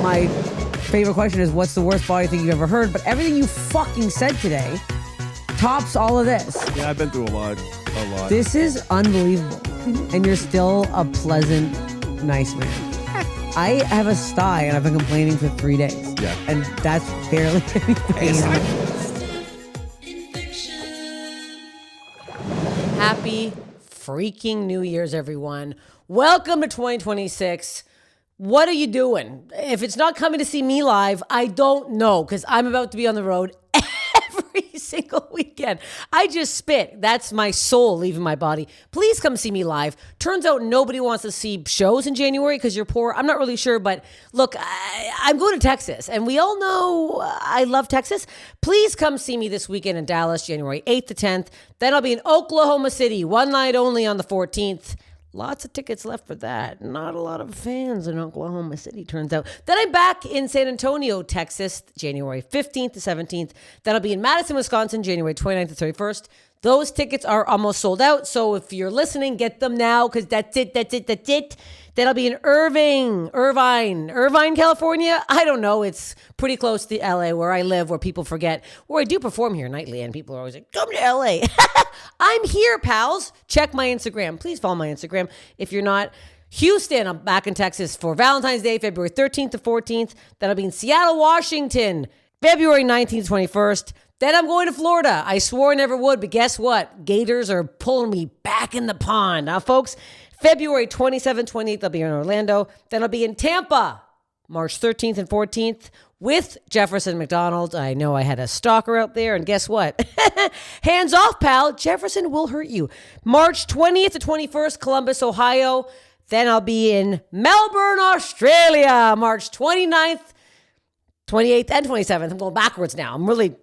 my favorite question is, what's the worst body thing you've ever heard? But everything you fucking said today tops all of this. Yeah, I've been through a lot. This is unbelievable. And you're still a pleasant, nice man. I have a sty and I've been complaining for 3 days. Yeah. And that's barely anything. Happy freaking New Year's, everyone. Welcome to 2026. What are you doing? If it's not coming to see me live, I don't know, because I'm about to be on the road every single weekend. I just spit. That's my soul leaving my body. Please come see me live. Turns out nobody wants to see shows in January because you're poor. I'm not really sure, but look, I'm going to Texas, and we all know I love Texas. Please come see me this weekend in Dallas, January 8th to 10th. Then I'll be in Oklahoma City, one night only on the 14th. Lots of tickets left for that. Not a lot of fans in Oklahoma City, turns out. Then I'm back in San Antonio, Texas, January 15th to 17th. Then I'll be in Madison, Wisconsin, January 29th to 31st. Those tickets are almost sold out. So if you're listening, get them now, because that's it. Then I'll be in Irvine, California. I don't know. It's pretty close to LA where I live, where people forget where I do perform here nightly. And people are always like, come to LA. I'm here, pals. Check my Instagram. Please follow my Instagram. If you're not, Houston, I'm back in Texas for Valentine's Day, February 13th to 14th. Then I'll be in Seattle, Washington, February 19th to 21st. Then I'm going to Florida. I swore I never would, but guess what? Gators are pulling me back in the pond. Now, folks, February 27th, 28th, I'll be in Orlando. Then I'll be in Tampa, March 13th and 14th with Jefferson McDonald. I know I had a stalker out there, and guess what? Hands off, pal. Jefferson will hurt you. March 20th to 21st, Columbus, Ohio. Then I'll be in Melbourne, Australia, March 29th, 28th and 27th. I'm going backwards now. I'm really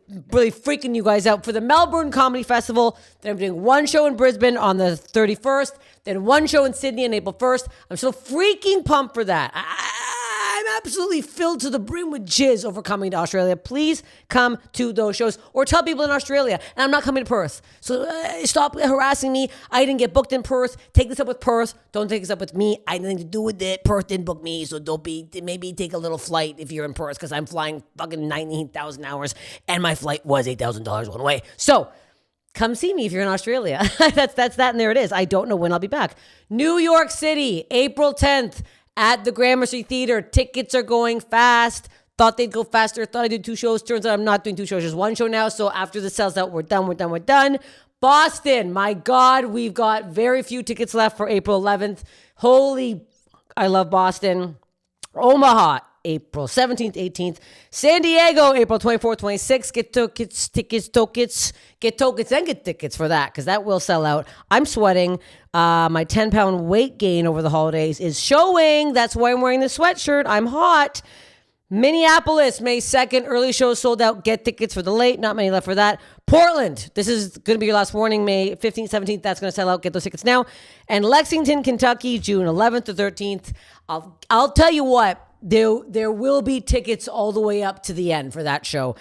freaking you guys out for the Melbourne Comedy Festival. Then I'm doing one show in Brisbane on the 31st. Then one show in Sydney on April 1st. I'm so freaking pumped for that. I'm absolutely filled to the brim with jizz over coming to Australia. Please come to those shows, or tell people in Australia. And I'm not coming to Perth. So stop harassing me. I didn't get booked in Perth. Take this up with Perth. Don't take this up with me. I had nothing to do with it. Perth didn't book me. So maybe take a little flight if you're in Perth, because I'm flying fucking 19,000 hours and my flight was $8,000 one way. So come see me if you're in Australia. That's that, and there it is. I don't know when I'll be back. New York City, April 10th. At the Gramercy Theater. Tickets are going fast. Thought they'd go faster. Thought I did 2 shows. Turns out I'm not doing 2 shows. Just 1 show now. So after this sells out, we're done. Boston. My God, we've got very few tickets left for April 11th. I love Boston. Omaha, April 17th, 18th. San Diego, April 24th, 26th. Get tickets for that, because that will sell out. I'm sweating. My 10-pound weight gain over the holidays is showing. That's why I'm wearing the sweatshirt. I'm hot. Minneapolis, May 2nd. Early shows sold out. Get tickets for the late. Not many left for that. Portland, this is going to be your last warning. May 15th, 17th. That's going to sell out. Get those tickets now. And Lexington, Kentucky, June 11th to 13th. I'll tell you what. There will be tickets all the way up to the end for that show.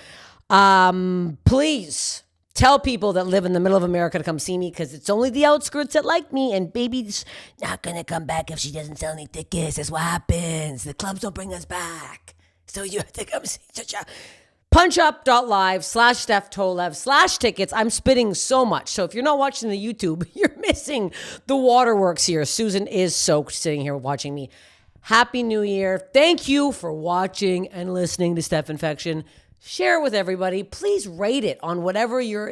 Please tell people that live in the middle of America to come see me, because it's only the outskirts that like me, and baby's not going to come back if she doesn't sell any tickets. That's what happens. The clubs don't bring us back. So you have to come see. punchup.live/Steph Tolev/tickets. I'm spitting so much. So if you're not watching the YouTube, you're missing the waterworks here. Susan is soaked sitting here watching me. Happy New Year. Thank you for watching and listening to Steph Infection. Share it with everybody. Please rate it on whatever give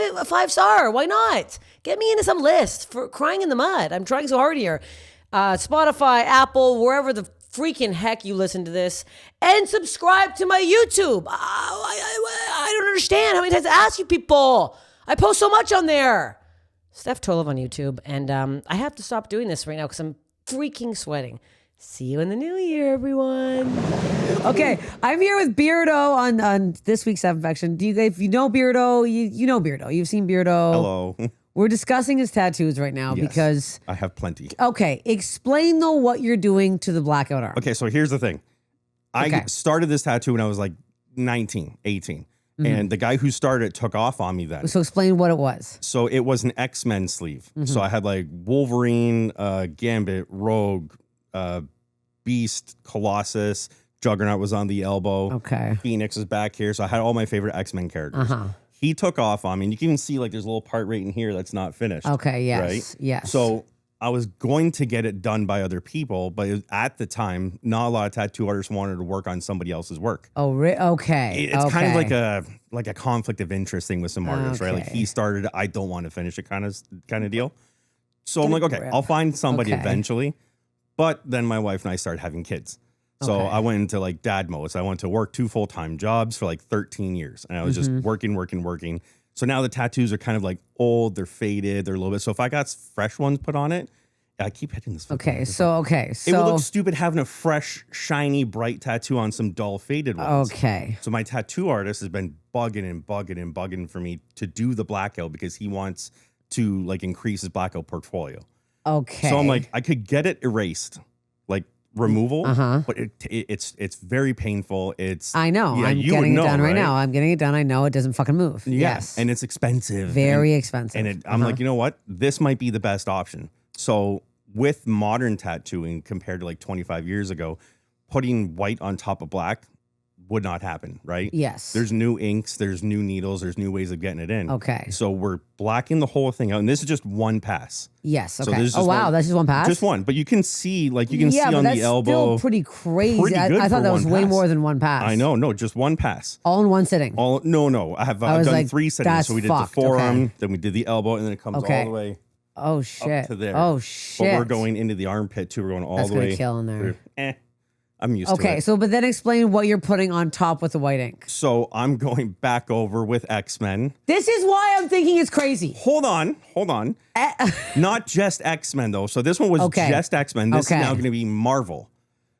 it a 5-star. Why not? Get me into some list for crying in the mud. I'm trying so hard here. Spotify, Apple, wherever the freaking heck you listen to this. And subscribe to my YouTube. I don't understand how many times I ask you people. I post so much on there. Steph Tolev on YouTube. And I have to stop doing this right now because I'm freaking sweating. See you in the new year, everyone. Okay, I'm here with BeardOh on this week's Steph Infection. If you know BeardOh, you know BeardOh. You've seen BeardOh. Hello. We're discussing his tattoos right now because I have plenty. Okay, explain though what you're doing to the blackout arm. Okay, so here's the thing. I started this tattoo when I was like 19, 18. Mm-hmm. And the guy who started it took off on me then. So explain what it was. So it was an X-Men sleeve. Mm-hmm. So I had like Wolverine, Gambit, Rogue, Beast, Colossus, Juggernaut was on the elbow. Okay. Phoenix is back here. So I had all my favorite X-Men characters. He took off on me, and you can even see like there's a little part right in here that's not finished. Okay, yes. Right? Yes. So I was going to get it done by other people, but at the time, not a lot of tattoo artists wanted to work on somebody else's work. Oh, okay. It's kind of like a conflict of interest thing with some artists, right? Like he started, I don't want to finish it kind of deal. So I'm like, okay, I'll find somebody eventually. But then my wife and I started having kids. So I went into like dad mode. So I went to work 2 full-time jobs for like 13 years. And I was just working. So now the tattoos are kind of like old, they're faded, they're a little bit. So if I got fresh ones put on it, I keep hitting this. So it would look stupid having a fresh, shiny, bright tattoo on some dull, faded ones. Okay. So my tattoo artist has been bugging for me to do the blackout because he wants to like increase his blackout portfolio. Okay. So I'm like, I could get it erased, like removal, but it's very painful. I know. I'm getting it done right now. I'm getting it done. I know it doesn't fucking move. Yes. And it's expensive. Very expensive. And I'm like, you know what? This might be the best option. So with modern tattooing compared to like 25 years ago, putting white on top of black would not happen, right? Yes. There's new inks, there's new needles, there's new ways of getting it in. Okay. So we're blacking the whole thing out. And this is just one pass. Yes. Okay. So that's just one pass? Just one. But you can see, like you can see on the elbow. Still pretty crazy. I thought that was way more than one pass. I know. No, just one pass. All in one sitting. No. I've done like, 3 sittings. So we did the forearm, then we did the elbow, and then it comes all the way. Oh shit. Up to there. Oh shit. But we're going into the armpit too. We're going all the way. That's gonna kill in there. I'm used to it. Okay, so but then explain what you're putting on top with the white ink. So I'm going back over with X-Men. This is why I'm thinking it's crazy. Hold on. Not just X-Men though. So this one was just X-Men. This is now going to be Marvel.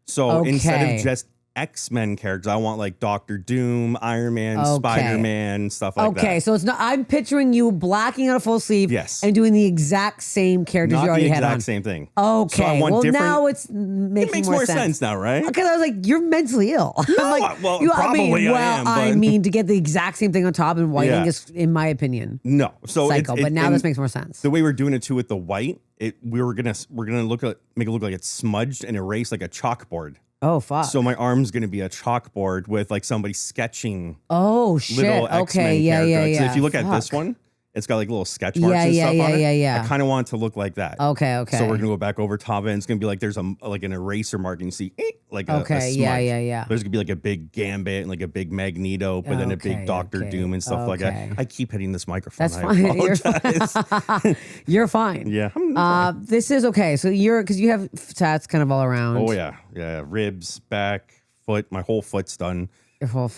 So instead of just X-Men characters, I want like Doctor Doom, Iron Man, Spider-Man, stuff like that. Okay, so it's not. I'm picturing you blacking out a full sleeve, and doing the exact same characters you already had on. Not the exact same thing. Okay, so I want now it's making it makes more sense now, right? Because I was like, you're mentally ill. No, I'm like, probably I am. I mean, to get the exact same thing on top and whiting is, in my opinion, so psycho. But now this makes more sense. The way we're doing it too with the white, we're gonna make it look like it's smudged and erased like a chalkboard. Oh, fuck. So my arm's going to be a chalkboard with like somebody sketching. Oh, shit. Little X-Men characters. So if you look at this one, it's got like little sketch marks and stuff on it. Yeah. I kind of want it to look like that. Okay. So we're going to go back over top of it. And it's going to be like there's an eraser mark and you see like a smudge. Yeah. There's going to be like a big Gambit and like a big Magneto, but then a big Doctor Doom and stuff like that. I keep hitting this microphone. That's fine. You're fine. You're fine. Yeah. This is okay. So because you have tats kind of all around. Oh, yeah. Yeah. Ribs, back, foot. My whole foot's done.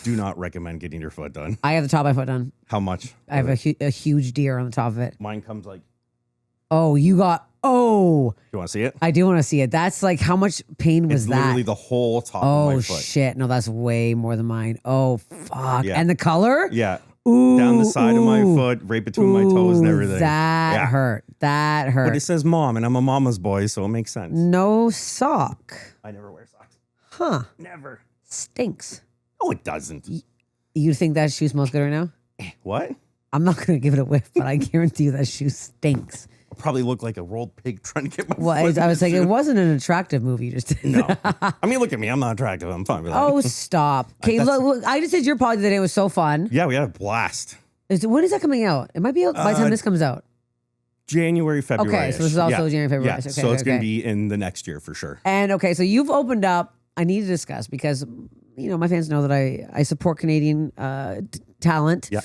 Do not recommend getting your foot done. I have the top of my foot done. How much? I have a huge deer on the top of it. Mine comes like. Oh, you got. Oh. You want to see it? I do want to see it. That's like how much pain was it's that? Literally the whole top of my foot. Oh shit! No, that's way more than mine. Oh fuck! Yeah. And the color? Yeah. Ooh, down the side of my foot, right between my toes and everything. That hurt. That hurt. But it says mom, and I'm a mama's boy, so it makes sense. No sock. I never wear socks. Huh? Never. Stinks. No, it doesn't. You think that shoe smells good right now? What? I'm not going to give it a whiff, but I guarantee you that shoe stinks. I'll probably look like a rolled pig trying to get my foot I was saying, it wasn't an attractive move you just did. No. I mean, look at me. I'm not attractive. I'm fine with that. Oh, stop. Okay, look, I just did your pod today. It was so fun. Yeah, we had a blast. When is that coming out? It might be out by the time this comes out. January, February. Okay, so this is also January, February. Yeah, so it's going to be in the next year for sure. And so you've opened up. I need to discuss because my fans know that I support Canadian talent. Yeah.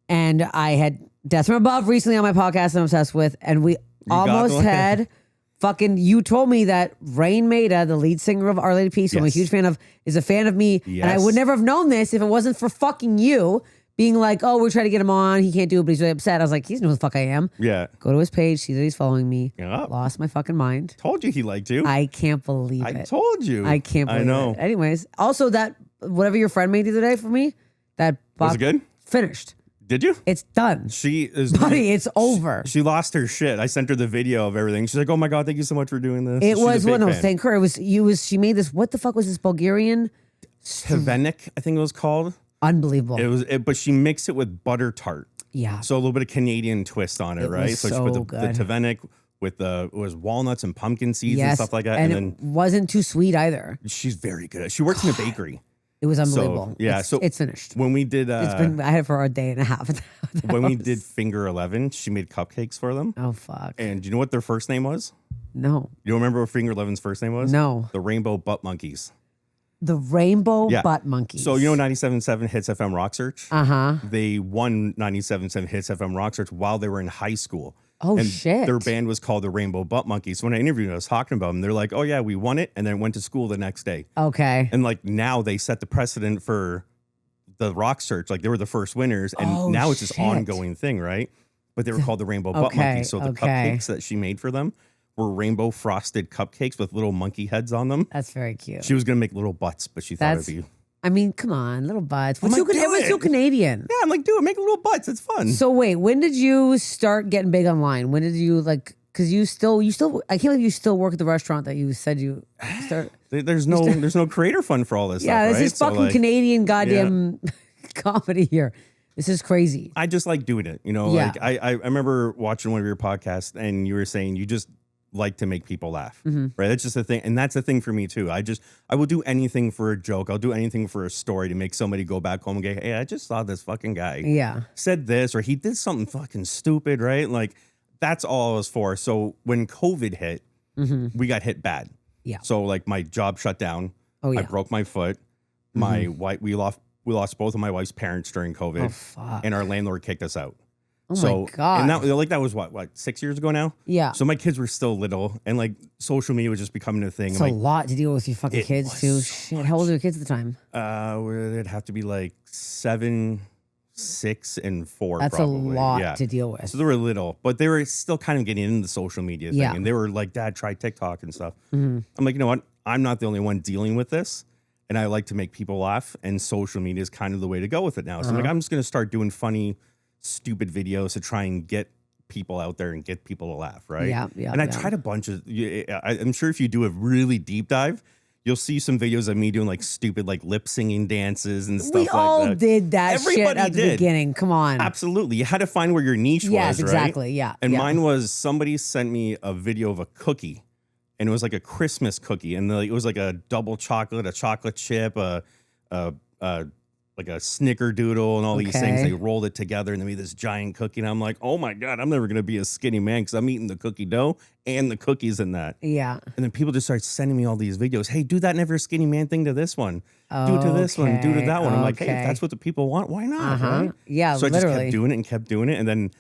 And I had Death from Above recently on my podcast I'm obsessed with, and we almost had fucking. You told me that Rain Maida, the lead singer of Our Lady Peace, who I'm a huge fan of, is a fan of me, and I would never have known this if it wasn't for fucking you being like, oh, we're trying to get him on. He can't do it, but he's really upset. I was like, he knows who the fuck I am. Yeah. Go to his page, see that he's following me. Yeah. Lost my fucking mind. Told you he liked you. I can't believe it. I told you. I can't believe it. Anyways, also that whatever your friend made the other day for me, that was it good? Finished. Did you? It's done. She is buddy. It's over. She lost her shit. I sent her the video of everything. She's like, "Oh my god, thank you so much for doing this." It was thank her. It was. She made this. What the fuck was this Bulgarian? Tevenik, I think it was called. Unbelievable. But she mixed it with butter tart. Yeah. So a little bit of Canadian twist on it, right? So she put the Tevenik with it was walnuts and pumpkin seeds and Yes, stuff like that. and And it wasn't too sweet either. she's very good. She works in a bakery. It was unbelievable. So it's finished. When we did, I had it for a day and a half. when we did Finger 11, she made cupcakes for them. Oh fuck! And do you know what their first name was? No. You remember what Finger 11's first name was? No. The Rainbow Butt Monkeys. The Rainbow Butt Monkeys. So, 97.7 Hits FM Rock Search? Uh-huh. They won 97.7 Hits FM Rock Search while they were in high school. Oh, and shit. Their band was called the Rainbow Butt Monkeys. So when I interviewed them, I was talking about them. They're like, oh, yeah, we won it. And then went to school the next day. Okay. And like now they set the precedent for the Rock Search. Like they were the first winners. And now it's this ongoing thing, right? But they were called the Rainbow Butt Monkeys. So the cupcakes that she made for them were rainbow frosted cupcakes with little monkey heads on them. That's very cute. She was going to make little butts, but she thought it'd be... I mean, come on, little butts. I'm like, It was too Canadian. Yeah, I'm like, do it. Make little butts. It's fun. So wait, when did you start getting big online? When did you because you still, I can't believe you still work at the restaurant that you said you start. There's no creator fund for all this stuff, this right? is fucking Canadian goddamn comedy here. This is crazy. I just like doing it. Like I remember watching one of your podcasts and you were saying you just like to make people laugh, right? That's just a thing. And that's a thing for me too. I will do anything for a joke. I'll do anything for a story to make somebody go back home and go, hey, I just saw this fucking guy said this, or he did something fucking stupid, right? Like that's all I was for. So when COVID hit, we got hit bad. Yeah. So like my job shut down. I broke my foot. My wife, we lost both of my wife's parents during COVID. Oh, fuck. And our landlord kicked us out. Oh my God. And that was what 6 years ago now? Yeah. So my kids were still little and like social media was just becoming a thing. It's a lot to deal with your fucking kids too. Shit. How old are your kids at the time? They'd have to be like 7, 6, and 4. That's probably. a lot to deal with. So they were little, but they were still kind of getting into the social media thing. And they were like, Dad, try TikTok and stuff. I'm like, you know what? I'm not the only one dealing with this. And I like to make people laugh. And social media is kind of the way to go with it now. So I'm like, I'm just going to start doing funny, stupid videos to try and get people out there and get people to laugh, right? Yeah. And I tried a bunch of, I'm sure if you do a really deep dive, you'll see some videos of me doing like stupid like lip singing dances and stuff like that. We all did that Everybody shit at the beginning. Come on. Absolutely. You had to find where your niche was, Yes, right? exactly. Yeah. And mine was somebody sent me a video of a cookie and it was like a Christmas cookie. And it was like a double chocolate, a chocolate chip, like a snickerdoodle and all these things. They rolled it together and they made this giant cookie. And I'm like, oh my God, I'm never going to be a skinny man because I'm eating the cookie dough and the cookies in that. Yeah. And then people just start sending me all these videos. Hey, do that never skinny man thing to this one. Do it to this one. Do it to that one. I'm like, hey, if that's what the people want, why not? Right? Yeah, so literally. I just kept doing it and kept doing it. And then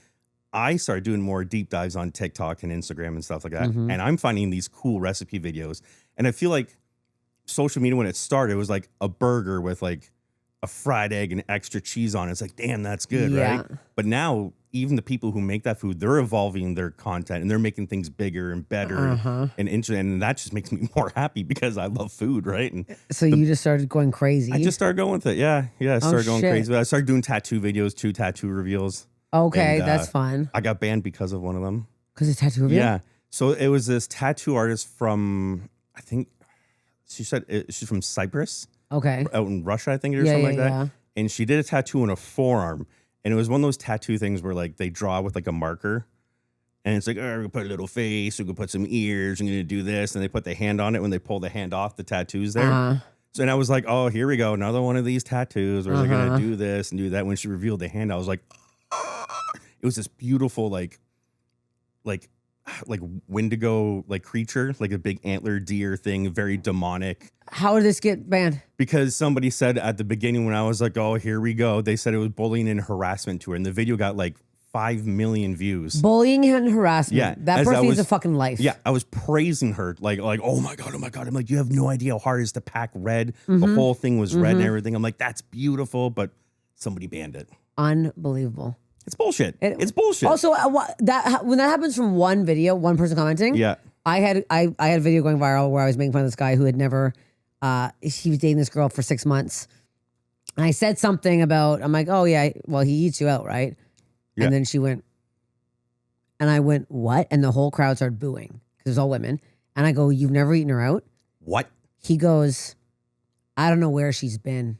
I started doing more deep dives on TikTok and Instagram and stuff like that. And I'm finding these cool recipe videos. And I feel like social media, when it started, it was like a burger with like a fried egg and extra cheese on it. It's like, damn, that's good, right? But now, even the people who make that food, they're evolving their content and they're making things bigger and better and interesting. And that just makes me more happy because I love food, right? And so you just started going crazy. I just started going with it. Yeah. I started going crazy. I started doing tattoo videos, 2 tattoo reveals. Okay, and, that's fun. I got banned because of one of them. Because of tattoo reveal? Yeah. So it was this tattoo artist from, I think, she said she's from Cyprus. Okay. Out in Russia, I think, or something like that. Yeah. And she did a tattoo on a forearm. And it was one of those tattoo things where like they draw with like a marker. And it's like, oh, we're going to put a little face. We're going to put some ears. I'm going to do this. And they put the hand on it. When they pull the hand off, the tattoo's there. So, and I was like, oh, here we go. Another one of these tattoos. Where they're going to do this and do that. When she revealed the hand, I was like, it was this beautiful, like Wendigo like creature, like a big antler deer thing, very demonic. How did this get banned? Because somebody said at the beginning when I was like, oh, here we go. They said it was bullying and harassment to her. And the video got like 5 million views. Bullying and harassment. Yeah. That person needs a fucking life. Yeah. I was praising her like, oh my God. I'm like, you have no idea how hard it is to pack red. The whole thing was red and everything. I'm like, that's beautiful. But somebody banned it. Unbelievable. It's bullshit. It's bullshit. Also, when that happens from one video, one person commenting. Yeah. I had a video going viral where I was making fun of this guy who had never, he was dating this girl for 6 months. And I said something about, I'm like, oh yeah, well, he eats you out, right? Yeah. And then she went, and I went, what? And the whole crowd started booing because it was all women. And I go, you've never eaten her out? What? He goes, I don't know where she's been.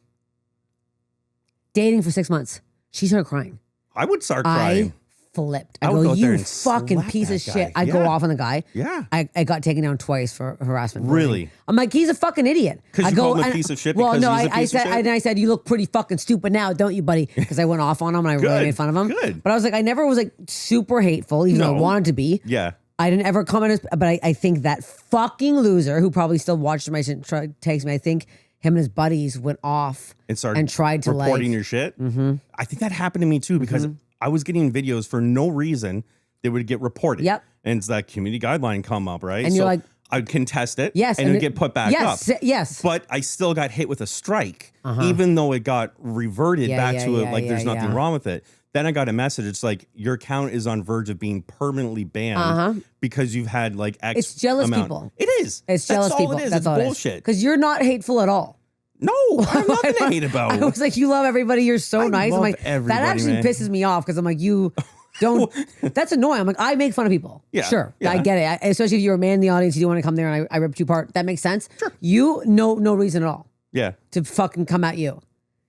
Dating for 6 months. She started crying. I would start crying. I flipped. I I would go, go out there you and fucking slap piece that of shit. guy. I go Yeah. off on the guy. Yeah. I got taken down twice for harassment. bullying. Really? I'm like, he's a fucking idiot. 'Cause I you go, called him a and- piece of shit Well, because no, he's a I piece of said, shit? I said, you look pretty fucking stupid now, don't you, buddy? Because I went off on him and I really Good. made fun of him. Good. But I was like, I never was like super hateful, even though I No. wanted to be. Yeah. I didn't ever comment, but I think that fucking loser who probably still watches my shit takes me. I think him and his buddies went off And started and tried to reporting like. your shit. I think that happened to me too because I was getting videos for no reason. They would get reported. Yep. And it's that community guideline come up, right? And you're like, I'd contest it. Yes, And and it'd get put back yes, up. yes. But I still got hit with a strike, even though it got reverted Yeah, back yeah, to it. yeah, Like there's yeah, nothing yeah. wrong with it. Then I got a message. It's like your account is on verge of being permanently banned because you've had like X. It's jealous amount. people. It is. It's That's jealous all people. It is. That's It's all bullshit. Because you're not hateful at all. No, I have nothing to hate about. I was like, you love everybody. You're so I nice. I'm love like, that everybody, actually man. pisses me off because I'm like, you don't. That's annoying. I'm like, I make fun of people. Yeah, Sure. yeah. I get it. Especially if you're a man in the audience, you do want to come there and I ripped you apart. That makes sense. Sure. You, no reason at all Yeah. to fucking come at you.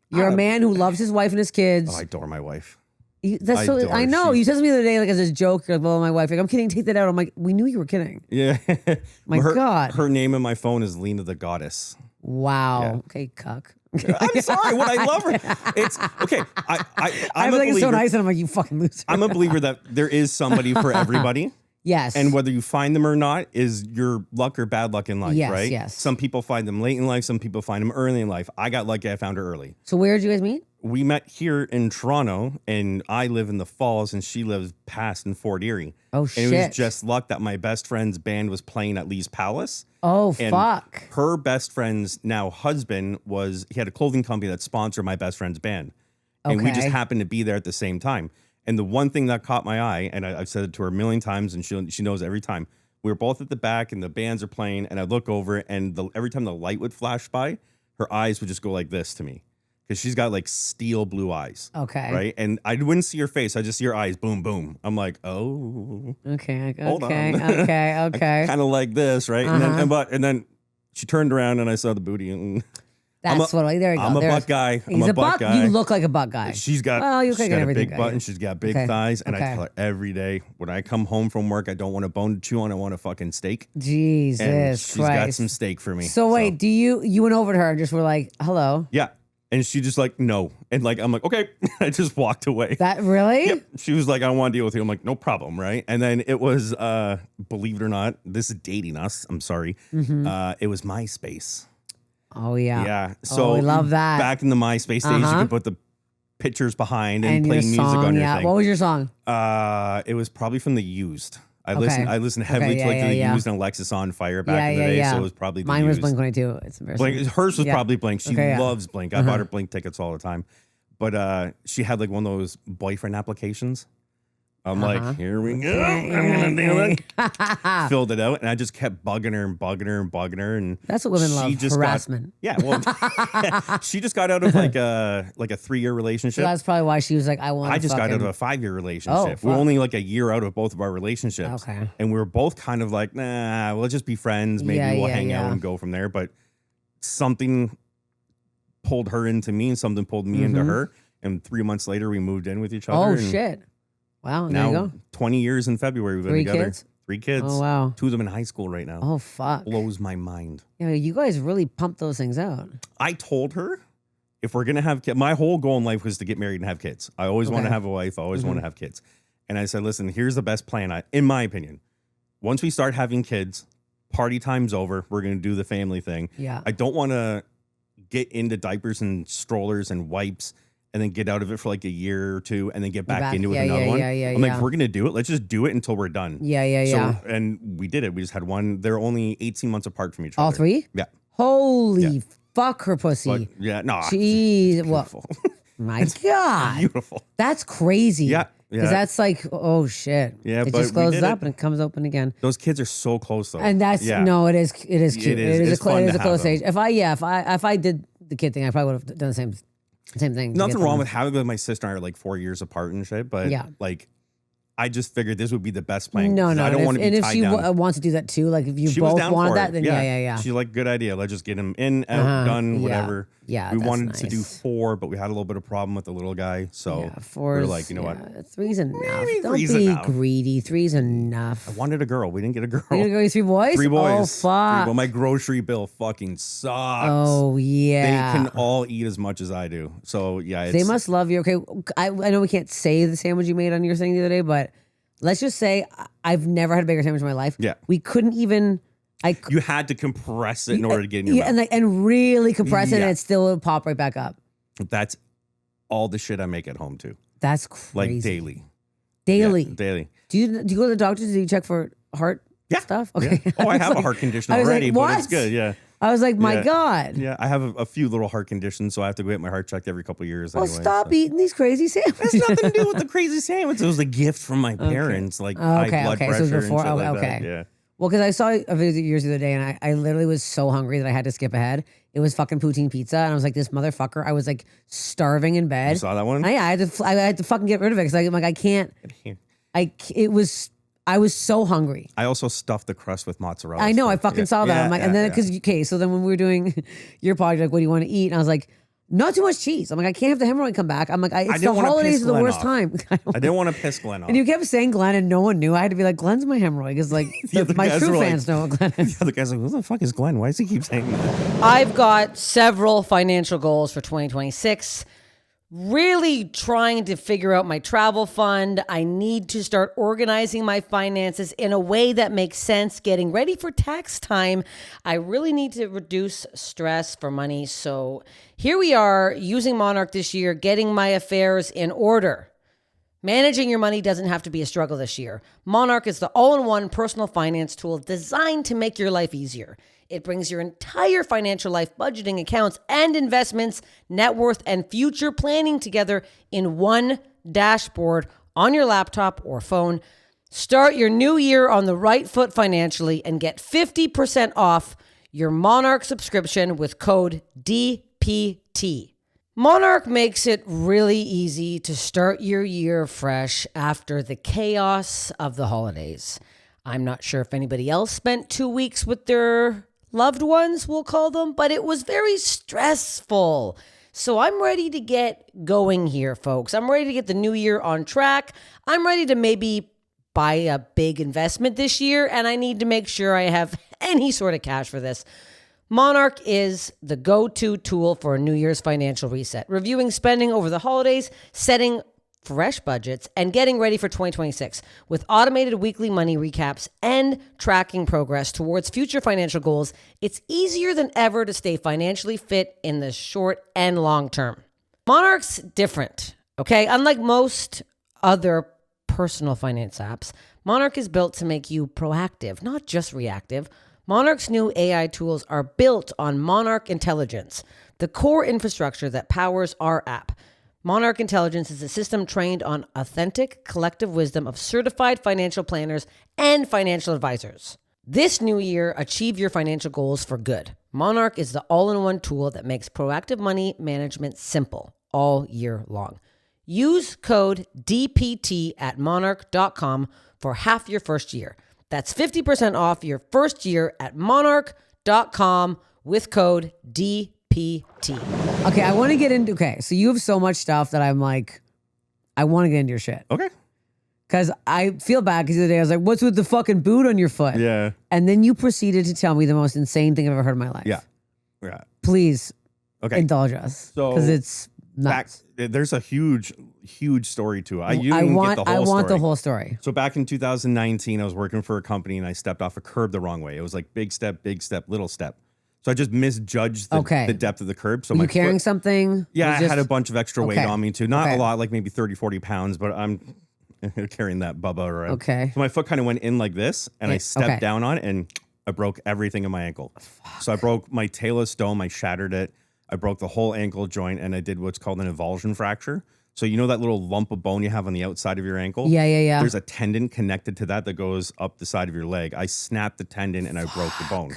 You're a man who loves his wife and his kids. Oh, I adore my wife. That's so. adore I know. she- You said to me the other day, like as a joke, you're like, well, my wife, like, I'm kidding, take that out. I'm like, we knew you were kidding. Yeah. My God. Her name in my phone is Lena the Goddess. Wow. Yeah. Okay, cuck. I'm sorry. What I love her. It's okay. I I'm was a like, it's so believer. nice, and I'm like, you fucking loser. I'm a believer that there is somebody for everybody. Yes. And whether you find them or not is your luck or bad luck in life, Yes, right? yes. Some people find them late in life. Some people find them early in life. I got lucky. I found her early. So where did you guys meet? We met here in Toronto, and I live in the Falls, and she lives past in Fort Erie. Oh, And shit. it was just luck that my best friend's band was playing at Lee's Palace. Oh, And fuck. her best friend's now husband he had a clothing company that sponsored my best friend's band. And we just Okay. happened to be there at the same time. And the one thing that caught my eye, and I've said it to her a million times, and she knows every time, we were both at the back and the bands are playing, and I look over, and every time the light would flash by, her eyes would just go like this to me. Because she's got like steel blue eyes. Okay. Right? And I wouldn't see her face. I just see her eyes, boom, boom. I'm like, oh. Okay. Hold Okay. on. Okay. Kind of like this, right? And then she turned around and I saw the booty. And That's there you go. I'm a butt guy. He's a butt guy. You look like a butt guy. She's got, Well, you look she's like got a everything big guy, butt yeah. and she's got big Okay. thighs. And Okay. I tell her every day when I come home from work, I don't want a bone to chew on. I want a fucking steak. Jesus And she's got Christ. some steak for me. So wait, do you went over to her and just were like, hello? Yeah. And she just like, no. And like, I'm like, okay. I just walked away. That really? Yep. She was like, I don't want to deal with you. I'm like, no problem, right? And then it was, believe it or not, this is dating us. I'm sorry. It was MySpace. Oh yeah. Yeah. So we love that. Back in the MySpace days, you could put the pictures behind and play your music song, on your yeah. thing. What was your song? It was probably from the Used. I Okay. listened heavily Okay, to like yeah, the yeah. Used and Alexis on Fire back in the day. So it was probably the Mine was Used. Blink-182. It's embarrassing. Hers was Yeah. probably Blink. She Okay, yeah. loves Blink. I bought her Blink tickets all the time. But she had like one of those boyfriend applications. I'm like, here we go. I'm gonna do it. Filled it out, and I just kept bugging her and bugging her and bugging her, and That's what women she love, just harassment. well, she just got out of like a 3-year relationship. So that's probably why she was like, I want I just got out of a 5-year relationship. Oh, We're fuck. only like a year out of both of our relationships. Okay. And we were both kind of like, nah, let's just be friends. Maybe Yeah, we'll yeah, hang out yeah. and go from there. But something pulled her into me and something pulled me into her. And 3 months later, we moved in with each other. Oh and shit. Wow, there you Now, go. 20 years in February, we've been Three together. kids? 3 kids. Oh wow. 2 of them in high school right now. Oh fuck. Blows my mind. Yeah, you guys really pump those things out. I told her if we're going to have kids, my whole goal in life was to get married and have kids. I always want to Okay. have a wife. I always want to have kids. And I said, listen, here's the best plan, in my opinion. Once we start having kids, party time's over. We're going to do the family thing. Yeah. I don't want to get into diapers and strollers and wipes and then get out of it for like a year or 2 and then get back into it with another one. I'm like, if we're going to do it, let's just do it until we're done. Yeah. So, and we did it. We just had one. They're only 18 months apart from each other. All 3? Yeah. Holy fuck her pussy. But yeah, no. Jeez. Well, Beautiful. my God. Beautiful. That's crazy. Yeah. Because that's like, oh shit. Yeah, it but just we closes did up it. and it comes open again. Those kids are so close though. And that's no, it is cute. It is. It It's is fun to a close have them. age. If I did the kid thing, I probably would have done the same thing. to Nothing get wrong them. with having them. My sister and I are like 4 years apart and shit. But Yeah. like, I just figured this would be the best plan. No. I don't want to be tied down. And if she wants to do that too, like if you She was both down wanted for that, it. then yeah. She's like, good idea. Let's just get him in, out, done, whatever. Yeah, we that's wanted to do nice. 4, but we had a little bit of problem with the little guy. So Yeah, we 4 were like, you know what? 3's enough. Maybe Don't 3's be enough. greedy. 3's enough. I wanted a girl. We didn't get a girl. You gonna go with 3 boys? 3 boys. Oh fuck. Well, my grocery bill fucking sucks. Oh yeah. They can all eat as much as I do. So yeah, They must love you. Okay, I know we can't say the sandwich you made on your thing the other day, but let's just say I've never had a bigger sandwich in my life. Yeah. We couldn't even. You had to compress it in order to get in your mouth. And really compress it, Yeah. and it still would pop right back up. That's all the shit I make at home too. That's crazy. Like daily. Daily. Yeah, daily. Do you go to the doctor? Do you check for heart stuff? Okay. Yeah. Oh, I have like- a heart condition I was like, already, but what? it's good. Yeah. I was like, my Yeah. God. Yeah. I have a few little heart conditions, so I have to go get my heart checked every couple of years. Well, anyway, stop so. eating these crazy sandwiches. It has nothing to do with the crazy sandwich. It was a gift from my parents, like high blood So it was pressure before. and shit like Okay. that. Yeah. Well, because I saw a video of yours the other day, and I literally was so hungry that I had to skip ahead. It was fucking poutine pizza, and I was like, this motherfucker. I was like starving in bed. You saw that one? I had to fucking get rid of it because I'm like, I can't. I was so hungry. I also stuffed the crust with mozzarella. I know. I stick. fucking Yeah. saw that. Yeah, I'm like, yeah, and then yeah. because okay, so then when we were doing your pod, you're like, what do you want to eat? And I was like, not too much cheese. I'm like, I can't have the hemorrhoid come back. I'm like, it's the didn't wanna holidays piss are the Glenn worst off. time. I didn't want to piss Glenn off. And you kept saying Glenn, and no one knew. I had to be like, Glenn's my hemorrhoid because like other my guys true were like- fans know what Glenn is. The other guy's like, who the fuck is Glenn? Why does he keep saying that? I've got several financial goals for 2026. Really trying to figure out my travel fund. I need to start organizing my finances in a way that makes sense. Getting ready for tax time. I really need to reduce stress for money. So here we are using Monarch this year, getting my affairs in order. Managing your money doesn't have to be a struggle this year. Monarch is the all-in-one personal finance tool designed to make your life easier. It brings your entire financial life budgeting accounts and investments, net worth, and future planning together in one dashboard on your laptop or phone. Start your new year on the right foot financially and get 50% off your Monarch subscription with code DPT. Monarch makes it really easy to start your year fresh after the chaos of the holidays. I'm not sure if anybody else spent 2 weeks with their loved ones, we'll call them, but it was very stressful. So I'm ready to get going here, folks. I'm ready to get the new year on track. I'm ready to maybe buy a big investment this year, and I need to make sure I have any sort of cash for this. Monarch is the go-to tool for a New Year's financial reset, reviewing spending over the holidays, setting fresh budgets, and getting ready for 2026 with automated weekly money recaps and tracking progress towards future financial goals. It's easier than ever to stay financially fit in the short and long term. Monarch's different, okay? Unlike most other personal finance apps, Monarch is built to make you proactive, not just reactive. Monarch's new AI tools are built on Monarch Intelligence, the core infrastructure that powers our app. Monarch Intelligence is a system trained on authentic collective wisdom of certified financial planners and financial advisors. This new year, achieve your financial goals for good. Monarch is the all-in-one tool that makes proactive money management simple all year long. Use code DPT at monarch.com for half your first year. That's 50% off your first year at monarch.com with code DPT. Okay, I want to get into, so you have so much stuff that I'm like, I want to get into your shit. Okay. Because I feel bad because the other day I was like, what's with the fucking boot on your foot? Yeah. And then you proceeded to tell me the most insane thing I've ever heard in my life. Yeah. Yeah. Please Okay. indulge us. So, because it's nuts. There's a huge story to it. I want the whole story. So back in 2019, I was working for a company and I stepped off a curb the wrong way. It was like big step, little step. So I just misjudged the depth of the curb. So Were my you carrying foot, something? Yeah, Was I had a bunch of extra weight Okay. on me too. Not Okay. a lot, like maybe 30, 40 pounds, but I'm carrying that bubba around. Okay. So my foot kind of went in like this and I stepped okay. down on it and I broke everything in my ankle. So I broke my talus dome. I shattered it. I broke the whole ankle joint and I did what's called an avulsion fracture. So you know that little lump of bone you have on the outside of your ankle? Yeah. There's a tendon connected to that goes up the side of your leg. I snapped the tendon and I broke the bone.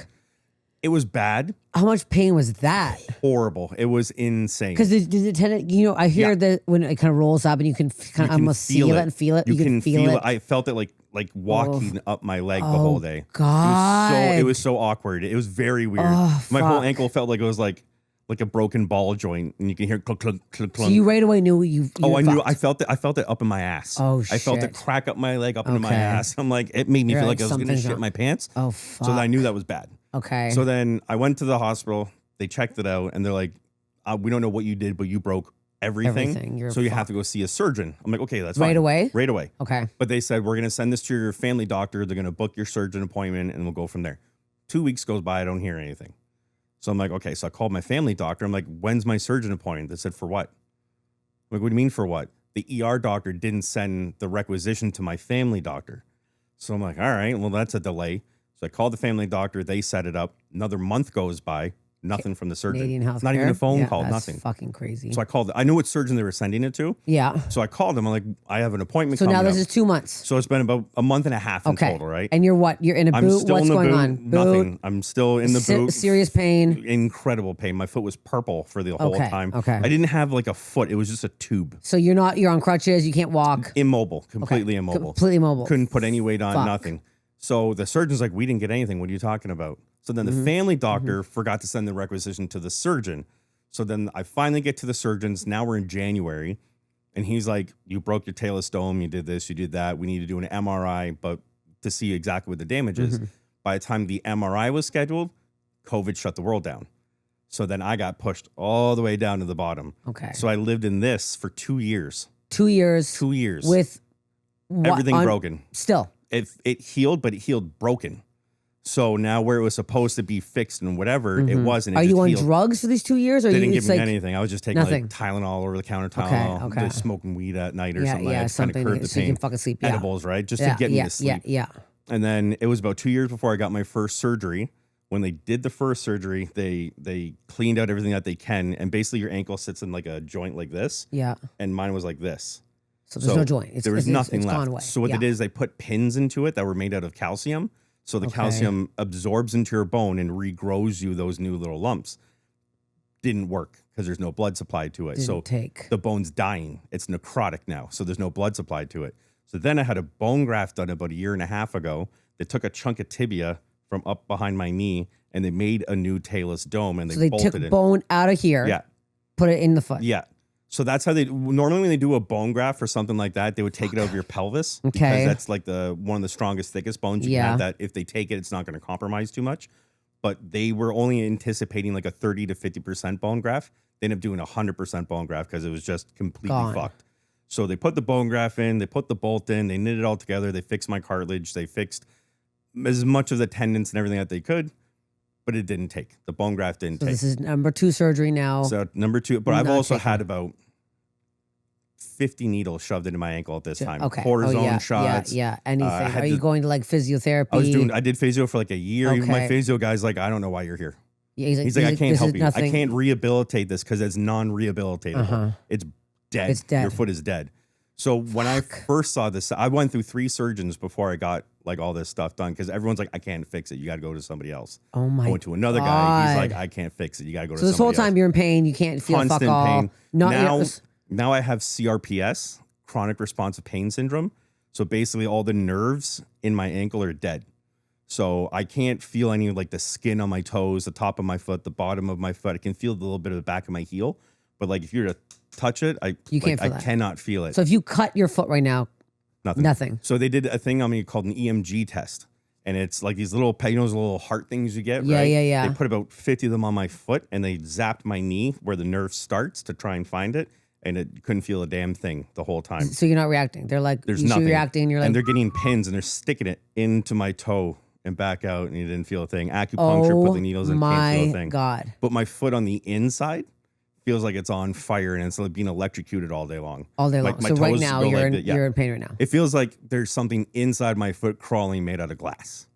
It was bad. How much pain was that? Horrible. It was insane. Because does it tend to, you know, I hear that when it kind of rolls up and you can kind of almost see it and feel it. You can feel it. I felt it like walking up my leg the whole day. God. It was so awkward. It was very weird. My whole ankle felt like it was like a broken ball joint, and you can hear clunk, clunk, clunk, clunk. So you right away knew you I knew. I felt it. I felt it up in my ass. Oh, shit. I felt it crack up my leg, up into my ass. I'm like, it made me feel like I was going to shit my pants. Oh, fuck. So I knew that was bad. Okay. So then I went to the hospital. They checked it out, and they're like, we don't know what you did, but you broke everything. So you have to go see a surgeon. I'm like, okay, that's fine. Right away? Right away. Okay. But they said, we're going to send this to your family doctor. They're going to book your surgeon appointment, and we'll go from there. 2 weeks goes by. I don't hear anything. So I'm like, okay. So I called my family doctor. I'm like, when's my surgeon appointment? They said, for what? I'm like, what do you mean for what? The ER doctor didn't send the requisition to my family doctor. So I'm like, all right, well, that's a delay. So I called the family doctor. They set it up. Another month goes by. Nothing from the surgeon. Canadian healthcare. Not even a phone call. That's Nothing. Fucking crazy. So I called. I knew what surgeon they were sending it to. Yeah. So I called them. I'm like, I have an appointment. So coming now this up. is 2 months. So it's been about a month and a half in total, right? And you're what? You're in a boot? I'm still What's in the going boot. on? Boot? Nothing. I'm still in the boot. Serious pain. Incredible pain. My foot was purple for the whole time. Okay. I didn't have like a foot. It was just a tube. So you're on crutches. You can't walk. Immobile. Completely immobile. Completely immobile. Couldn't put any weight on. Nothing. So the surgeon's like, we didn't get anything. What are you talking about? So then the family doctor forgot to send the requisition to the surgeon. So then I finally get to the surgeons. Now we're in January. And he's like, you broke your talus dome. You did this. You did that. We need to do an MRI, but to see exactly what the damage is. By the time the MRI was scheduled, COVID shut the world down. So then I got pushed all the way down to the bottom. Okay. So I lived in this for 2 years. 2 years. 2 years. With everything broken. Still. It healed, but it healed broken. So now where it was supposed to be fixed and whatever, it wasn't. Are you on drugs for these 2 years? Or they didn't give me anything. I was just taking nothing. like Tylenol over the counter, Tylenol, just smoking weed at night or something. Yeah, to kind of curb the so pain. you can fucking sleep. Edibles, right? Just to get me to sleep. Yeah. And then it was about 2 years before I got my first surgery. When they did the first surgery, they cleaned out everything that they can. And basically your ankle sits in like a joint like this. Yeah. And mine was like this. So there's no joint. There was nothing left. Gone away. So what they did is they put pins into it that were made out of calcium. So the calcium absorbs into your bone and regrows you those new little lumps. Didn't work because there's no blood supplied to it. The bone's dying. It's necrotic now. So there's no blood supplied to it. So then I had a bone graft done about 1.5 years ago. They took a chunk of tibia from up behind my knee and they made a new talus dome and they bolted it. So they took bone out of here. Yeah. Put it in the foot. Yeah. So that's how normally when they do a bone graft or something like that, they would take it over your pelvis. Okay. Because that's like one of the strongest, thickest bones you can have, that if they take it, it's not going to compromise too much. But they were only anticipating like a 30 to 50% bone graft. They ended up doing 100% bone graft because it was just completely fucked. So they put the bone graft in, they put the bolt in, they knit it all together, they fixed my cartilage, they fixed as much of the tendons and everything that they could. But it didn't take. The bone graft didn't take. This is number 2 surgery now. So number 2. But I've also had about 50 needles shoved into my ankle at this time. Okay. Cortisone shots. Yeah. Anything. Are you going to like physiotherapy? I did physio for like a year. Even my physio guy's like, I don't know why you're here. Yeah, he's like, I can't help you. I can't rehabilitate this because it's non-rehabilitatable. It's dead. It's dead. Your foot is dead. So when I first saw this, I went through 3 surgeons before I got like all this stuff done because everyone's like, I can't fix it. You got to go to somebody else. Oh my! I went to another guy. He's like, I can't fix it. You got to go to somebody else. So this whole time you're in pain. You can't feel constant fuck all. Pain. Now I have CRPS, chronic responsive pain syndrome. So basically all the nerves in my ankle are dead. So I can't feel any like the skin on my toes, the top of my foot, the bottom of my foot. I can feel a little bit of the back of my heel. But like if you were to touch it, I cannot feel it. So if you cut your foot right now, nothing. So they did a thing on me called an EMG test. And it's like these little, those little heart things you get, right? Yeah. They put about 50 of them on my foot and they zapped my knee where the nerve starts to try and find it. And it couldn't feel a damn thing the whole time. So you're not reacting. They're like, there's nothing. Reacting, and you're like, and they're getting pins and they're sticking it into my toe and back out, and you didn't feel a thing. Acupuncture, put the needles in, can't feel a thing. God. But my foot on the inside feels like it's on fire and it's like being electrocuted all day long. All day long. So right now you're in pain right now. It feels like there's something inside my foot crawling made out of glass.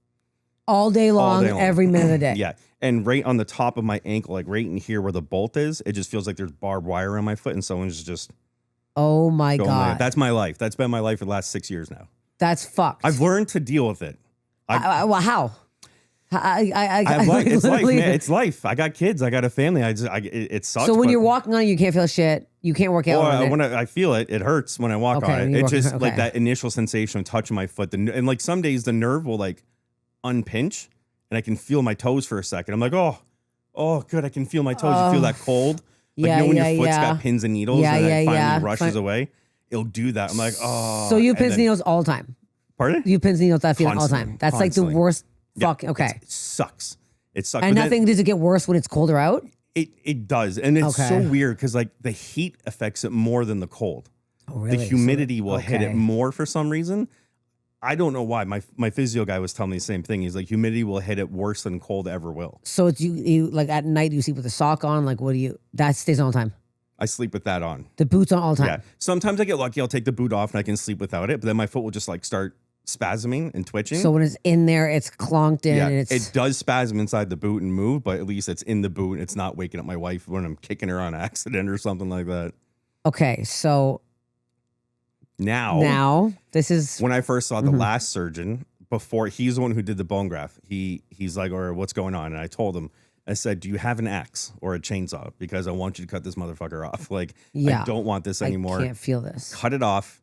All day long, every minute of the day. Yeah. And right on the top of my ankle, like right in here where the bolt is, it just feels like there's barbed wire on my foot and someone's just... Oh my God. That's my life. That's been my life for the last 6 years now. That's fucked. I've learned to deal with it. How? It's life, man. It's life. I got kids. I got a family. It sucks. So when you're walking on it, you can't feel shit. You can't work out on it. When I feel it, it hurts when I walk on it. It's just like that initial sensation of touching my foot. And like some days the nerve will like unpinch and I can feel my toes for a second. I'm like, oh, good. I can feel my toes. You feel that cold? Like, you know when your foot's got pins and needles and it finally rushes away? It'll do that. I'm like, oh. So you have pins and needles all the time? Pardon? You have pins and needles that feeling all the time? That's constantly. Like the worst fucking, It sucks. It sucks. And nothing, does it get worse when it's colder out? It does. And it's so weird because like the heat affects it more than the cold. Oh, really? The humidity will hit it more for some reason. I don't know why. My physio guy was telling me the same thing. He's like, humidity will hit it worse than cold ever will. So it's you like at night, you sleep with a sock on? Like, that stays on all the time? I sleep with that on. The boot's on all the time? Yeah. Sometimes I get lucky. I'll take the boot off and I can sleep without it. But then my foot will just like start spasming and twitching. So when it's in there, it's clonked in. Yeah, and it does spasm inside the boot and move, but at least it's in the boot. It's not waking up my wife when I'm kicking her on accident or something like that. Okay, so now this is when I first saw the last surgeon. Before, he's the one who did the bone graft. He's like, or what's going on? And I told him, I said, do you have an axe or a chainsaw? Because I want you to cut this motherfucker off. Like, I don't want this anymore. I can't feel this. Cut it off.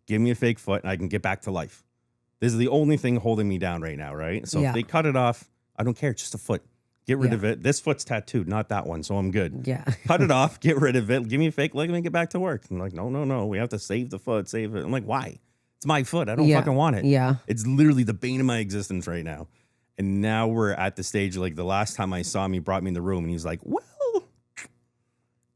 Give me a fake foot and I can get back to life. This is the only thing holding me down right now, right? So if they cut it off, I don't care. It's just a foot. Get rid of it. This foot's tattooed, not that one, so I'm good. Yeah. Cut it off. Get rid of it. Give me a fake leg and get back to work. I'm like, no. We have to save the foot. Save it. I'm like, why? It's my foot. I don't fucking want it. Yeah. It's literally the bane of my existence right now. And now we're at the stage, like the last time I saw him, he brought me in the room and he's like, well,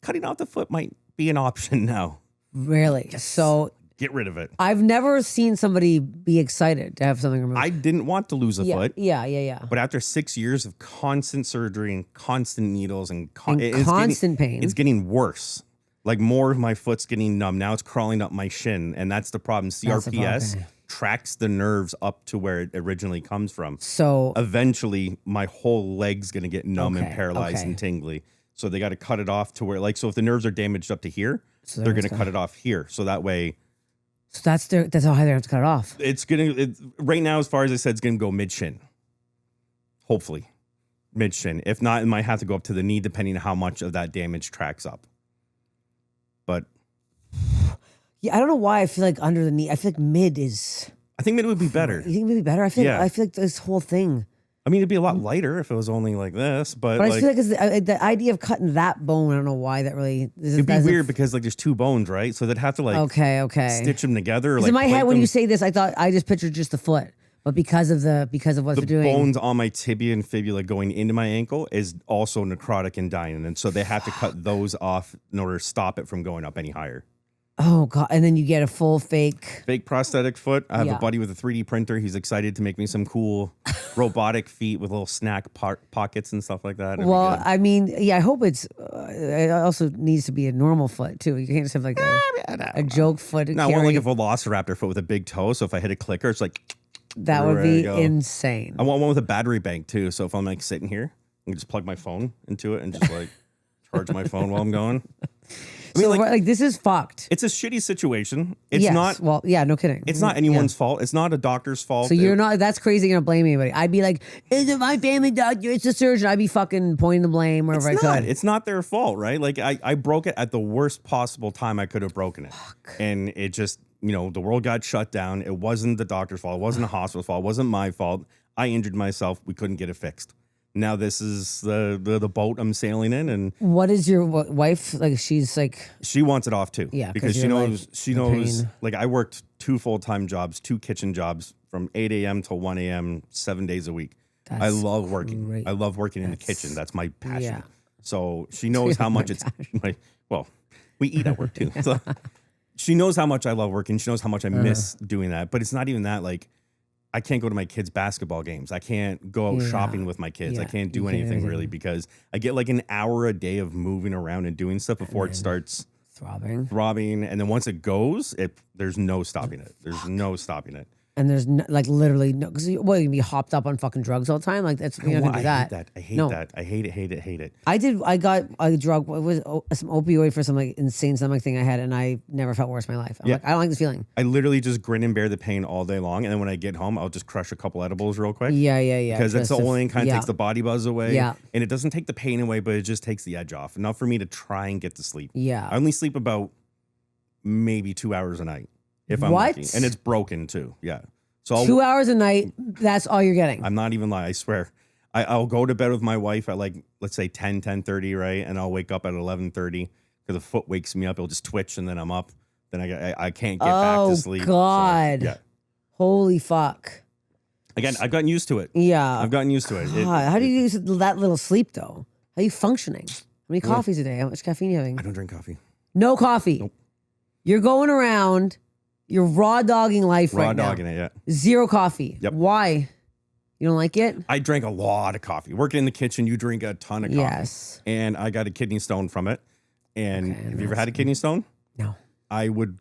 cutting off the foot might be an option now. Really? Yes. So get rid of it. I've never seen somebody be excited to have something removed. I didn't want to lose a foot. Yeah. But after 6 years of constant surgery and constant needles and constant pain, it's getting worse. Like more of my foot's getting numb. Now it's crawling up my shin. And that's the problem. CRPS tracks the nerves up to where it originally comes from. So eventually my whole leg's going to get numb and paralyzed and tingly. So they got to cut it off to where, like, so if the nerves are damaged up to here, they're going to cut it off here. So that way. So that's how high they have to cut it off. It's right now, as far as I said, it's going to go mid shin. Hopefully mid shin. If not, it might have to go up to the knee, depending on how much of that damage tracks up. But yeah, I don't know why I feel like under the knee. I feel like mid is. I think mid would be better. You think mid would be better? I feel like this whole thing. I mean, it'd be a lot lighter if it was only like this, but I feel like it's the idea of cutting that bone. I don't know why that really. It'd be weird because like there's two bones, right? So they'd have to like stitch them together. Like, in my head, when you say this, I just pictured just the foot, but because of what they're doing, the bones on my tibia and fibula going into my ankle is also necrotic and dying, and so they have to cut those off in order to stop it from going up any higher. Oh God! And then you get a full fake prosthetic foot. I have a buddy with a 3D printer. He's excited to make me some cool robotic feet with little snack pockets and stuff like that. Well, I mean, I hope it also needs to be a normal foot too. You can't just have like a joke foot. No, I want like a velociraptor foot with a big toe. So if I hit a clicker, it's like that would be insane. I want one with a battery bank too. So if I'm like sitting here, I can just plug my phone into it and just like charge my phone while I'm going. I mean, like this is fucked. It's a shitty situation. It's not. Well, yeah, no kidding. It's not anyone's fault. It's not a doctor's fault. So you're not. That's crazy. You're gonna blame anybody. I'd be like, "Is it my family doctor? It's the surgeon." I'd be fucking pointing the blame wherever I could. It's not their fault, right? Like I broke it at the worst possible time I could have broken it, and it just the world got shut down. It wasn't the doctor's fault. It wasn't the hospital's fault. It wasn't my fault. I injured myself. We couldn't get it fixed. Now this is the boat I'm sailing in, and what is your wife like? She's like she wants it off too, because she knows pain. Like I worked 2 full-time jobs, 2 kitchen jobs from 8 a.m. till 1 a.m. 7 days a week. I love working. Great. I love working in the kitchen. That's my passion. Yeah. So she knows how much it's like. Well, we eat at work too. So she knows how much I love working. She knows how much I miss doing that. But it's not even that. Like, I can't go to my kids' basketball games. I can't go out shopping with my kids. I can't do anything really because I get like an hour a day of moving around and doing stuff before it starts throbbing. And then once it goes, there's no stopping it. There's no stopping it. And there's like literally no, because you can be hopped up on fucking drugs all the time. Like that's you're not gonna do that. I hate that. I hate it. I got a drug. It was some opioid for some like insane stomach thing I had, and I never felt worse in my life. I'm like, I don't like this feeling. I literally just grin and bear the pain all day long, and then when I get home, I'll just crush a couple edibles real quick. Yeah. Because that's the only thing kind of takes the body buzz away. Yeah. And it doesn't take the pain away, but it just takes the edge off. Enough for me to try and get to sleep. Yeah. I only sleep about maybe 2 hours a night if I'm lucky, and it's broken too. Yeah. So 2 hours a night, that's all you're getting. I'm not even lying. I swear. I'll go to bed with my wife at like, let's say 10:30, right? And I'll wake up at 11:30 because the foot wakes me up. It'll just twitch and then I'm up. Then I can't get back to sleep. Oh, God. So, yeah. Holy fuck. Again, I've gotten used to it. Yeah. I've gotten used to it. God, how do you use that little sleep, though? How are you functioning? How many coffees a day? How much caffeine are you having? I don't drink coffee. No coffee? Nope. You're going around... You're raw dogging life right now. Raw dogging it, yeah. Zero coffee. Yep. Why? You don't like it? I drank a lot of coffee. Working in the kitchen, you drink a ton of coffee. Yes. And I got a kidney stone from it. And have you ever had a kidney stone? No. I would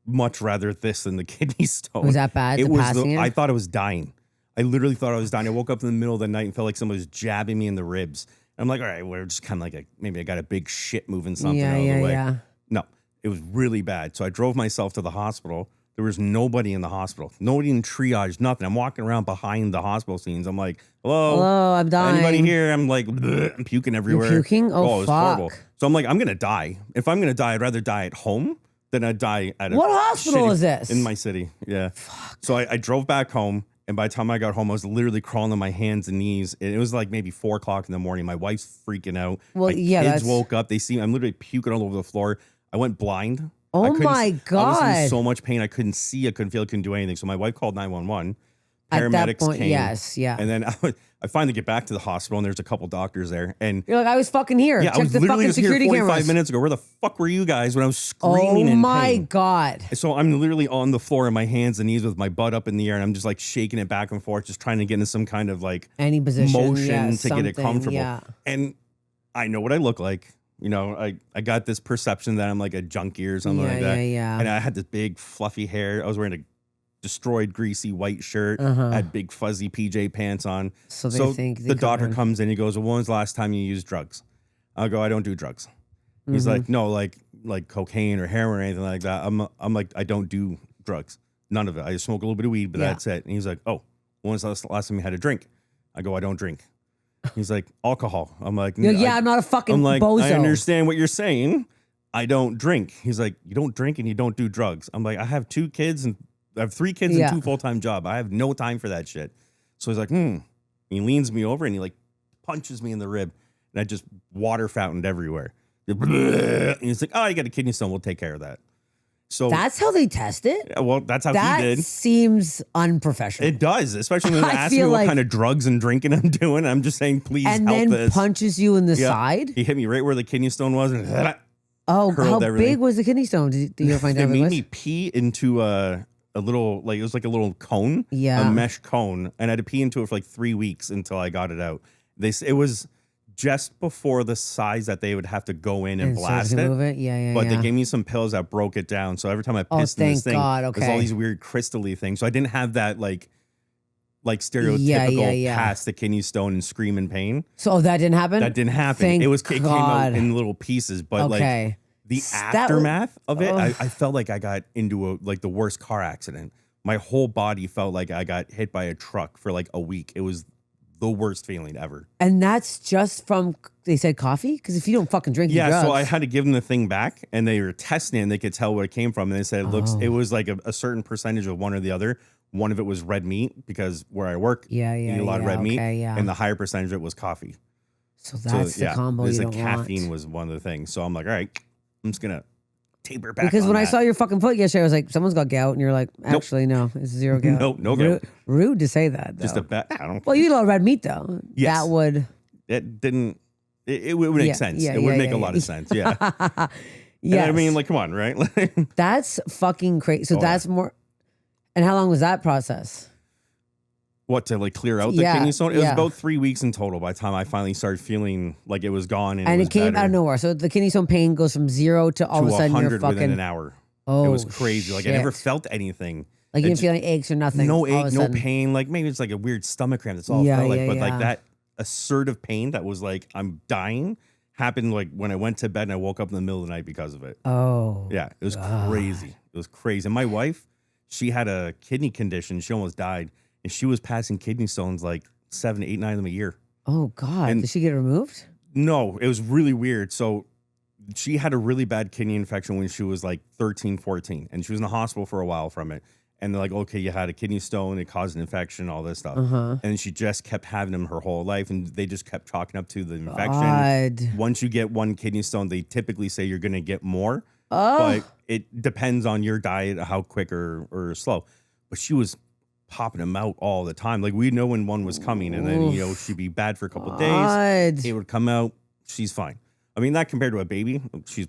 much rather this than the kidney stone. Was that bad? I thought I was dying. I literally thought I was dying. I woke up in the middle of the night and felt like somebody was jabbing me in the ribs. And I'm like, all right, we're just kind of like maybe I got a big shit moving something out of the way. Yeah. No, it was really bad. So I drove myself to the hospital. There was nobody in the hospital. Nobody in triage, nothing. I'm walking around behind the hospital scenes. I'm like, hello, I'm dying. Anybody here? I'm like, I'm puking everywhere. You're puking? Oh, it's fuck. horrible. So I'm like, I'm going to die. If I'm going to die, I'd rather die at home than I'd die at What hospital is this? In my city, yeah. Fuck. So I drove back home, and by the time I got home, I was literally crawling on my hands and knees. And it was like maybe 4 o'clock in the morning. My wife's freaking out. Well, my kids woke up. They see me. I'm literally puking all over the floor. I went blind. Oh my God. I was in so much pain. I couldn't see. I couldn't feel. I couldn't do anything. So my wife called 911. Paramedics At that point, came. yes, yeah. And then I finally get back to the hospital, and there's a couple doctors there. And you're like, I was fucking here. Yeah, Check I was the literally fucking just here security 45 cameras. minutes ago. Where the fuck were you guys when I was screaming in pain? Oh my God. So I'm literally on the floor on my hands and knees with my butt up in the air, and I'm just like shaking it back and forth, just trying to get into some kind of like any position, motion to get it comfortable. Yeah. And I know what I look like. You know, I got this perception that I'm like a junkie or something like that. Yeah. And I had this big fluffy hair. I was wearing a destroyed greasy white shirt. Had big fuzzy PJ pants on. So they think the doctor comes in. He goes, well, when was the last time you used drugs? I'll go, I don't do drugs. He's like, no, like cocaine or heroin or anything like that. I'm like, I don't do drugs. None of it. I just smoke a little bit of weed, but that's it. And he's like, oh, when was the last time you had a drink? I go, I don't drink. He's like, alcohol. I'm like, I'm not a fucking bozo. I understand what you're saying. I don't drink. He's like, you don't drink and you don't do drugs. I'm like, I have 2 kids and I have 3 kids and 2 full-time jobs. I have no time for that shit. So he's like, He leans me over and he like punches me in the rib, and I just water fountained everywhere. And he's like, oh, you got a kidney stone. We'll take care of that. So that's how they test it? Yeah, well, that's how he did. That seems unprofessional. It does, especially when they ask me what kind of drugs and drinking I'm doing. I'm just saying, please help this. And then punches you in the side? He hit me right where the kidney stone was. And how big was the kidney stone? Did you ever find out? It made me pee into a little, like, it was like a little cone. Yeah. A mesh cone. And I had to pee into it for like 3 weeks until I got it out. It was just before the size that they would have to go in and blast it. Move it. Yeah. But they gave me some pills that broke it down. So every time I pissed in this thing, there's all these weird crystally things. So I didn't have that like stereotypical pass the kidney stone and scream in pain. So that didn't happen? That didn't happen. It came out in little pieces. But like the aftermath of it, I felt like I got into the worst car accident. My whole body felt like I got hit by a truck for like a week. It was the worst feeling ever. And that's just from, they said coffee? Because if you don't fucking drink drugs. So I had to give them the thing back, and they were testing it, and they could tell where it came from. And they said it was like a certain percentage of one or the other. One of it was red meat, because where I work, eat a lot of red meat. And the higher percentage of it was coffee. So that's the combo you don't caffeine want. was one of the things. So I'm like, all right, I'm just going to taper back. Because when I saw your fucking foot yesterday, I was like, someone's got gout. And you're like, actually, no, it's 0 gout. Nope, no gout. Rude to say that, though. Just a bet. I don't. Well, you eat a lot of red meat, though. Yes. That would. It didn't. It would make sense. It would make a lot of sense. Yeah. Yeah. I mean, like, come on, right? That's fucking crazy. So that's more. And how long was that process? What, to like clear out the kidney stone? It was about 3 weeks in total by the time I finally started feeling like it was gone. And it came out of nowhere. So the kidney stone pain goes from 0 to all of a sudden you're fucking within an hour. Oh, it was crazy. Like, shit. I never felt anything. Like you didn't feel any aches or nothing. No ache, no pain. Like maybe it's like a weird stomach cramp. That's all it felt like. But like that assertive pain that was like I'm dying happened like when I went to bed and I woke up in the middle of the night because of it. Oh. Yeah, it was crazy. It was crazy. And my wife, she had a kidney condition. She almost died. And she was passing kidney stones like 7, 8, 9 of them a year. Oh, God. And did she get removed? No, it was really weird. So she had a really bad kidney infection when she was like 13, 14. And she was in the hospital for a while from it. And they're like, okay, you had a kidney stone. It caused an infection, all this stuff. And she just kept having them her whole life. And they just kept chalking up to the infection. Once you get one kidney stone, they typically say you're going to get more. But it depends on your diet, how quick or slow. But she was popping them out all the time. Like, we'd know when one was coming. And then, you know, she'd be bad for a couple of days. It would come out. She's fine. I mean, not compared to a baby. She's...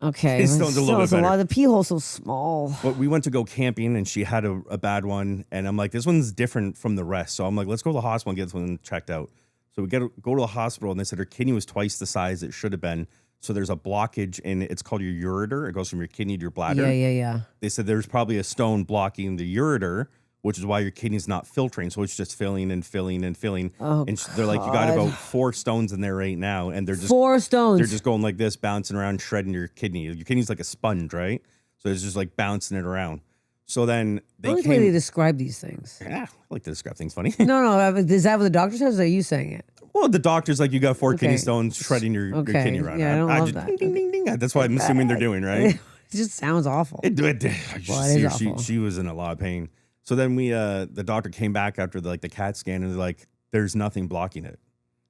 Okay, stone's a little bit better. A lot of the pee hole's so small. But we went to go camping and she had a bad one. And I'm like, this one's different from the rest. So I'm like, let's go to the hospital and get this one checked out. So we go to the hospital and they said her kidney was twice the size it should have been. So there's a blockage in it's called your ureter. It goes from your kidney to your bladder. Yeah. They said there's probably a stone blocking the ureter, which is why your kidney's not filtering. So it's just filling and filling and filling. Oh, and they're like, you got about 4 stones in there right now. And they're just 4 stones. They're just going like this, bouncing around, shredding your kidney. Your kidney's like a sponge, right? So it's just like bouncing it around. So then they came... way they describe these things. Yeah, I like to describe things funny. No. Is that what the doctor says, or are you saying it? Well, the doctor's like, you got 4 kidney stones shredding your kidney around. Yeah, I don't love just, that. Ding, ding, ding. That's what I'm assuming they're doing, right? It just sounds awful. It is awful. She was in a lot of pain. So then the doctor came back after the CAT scan and they're like, there's nothing blocking it.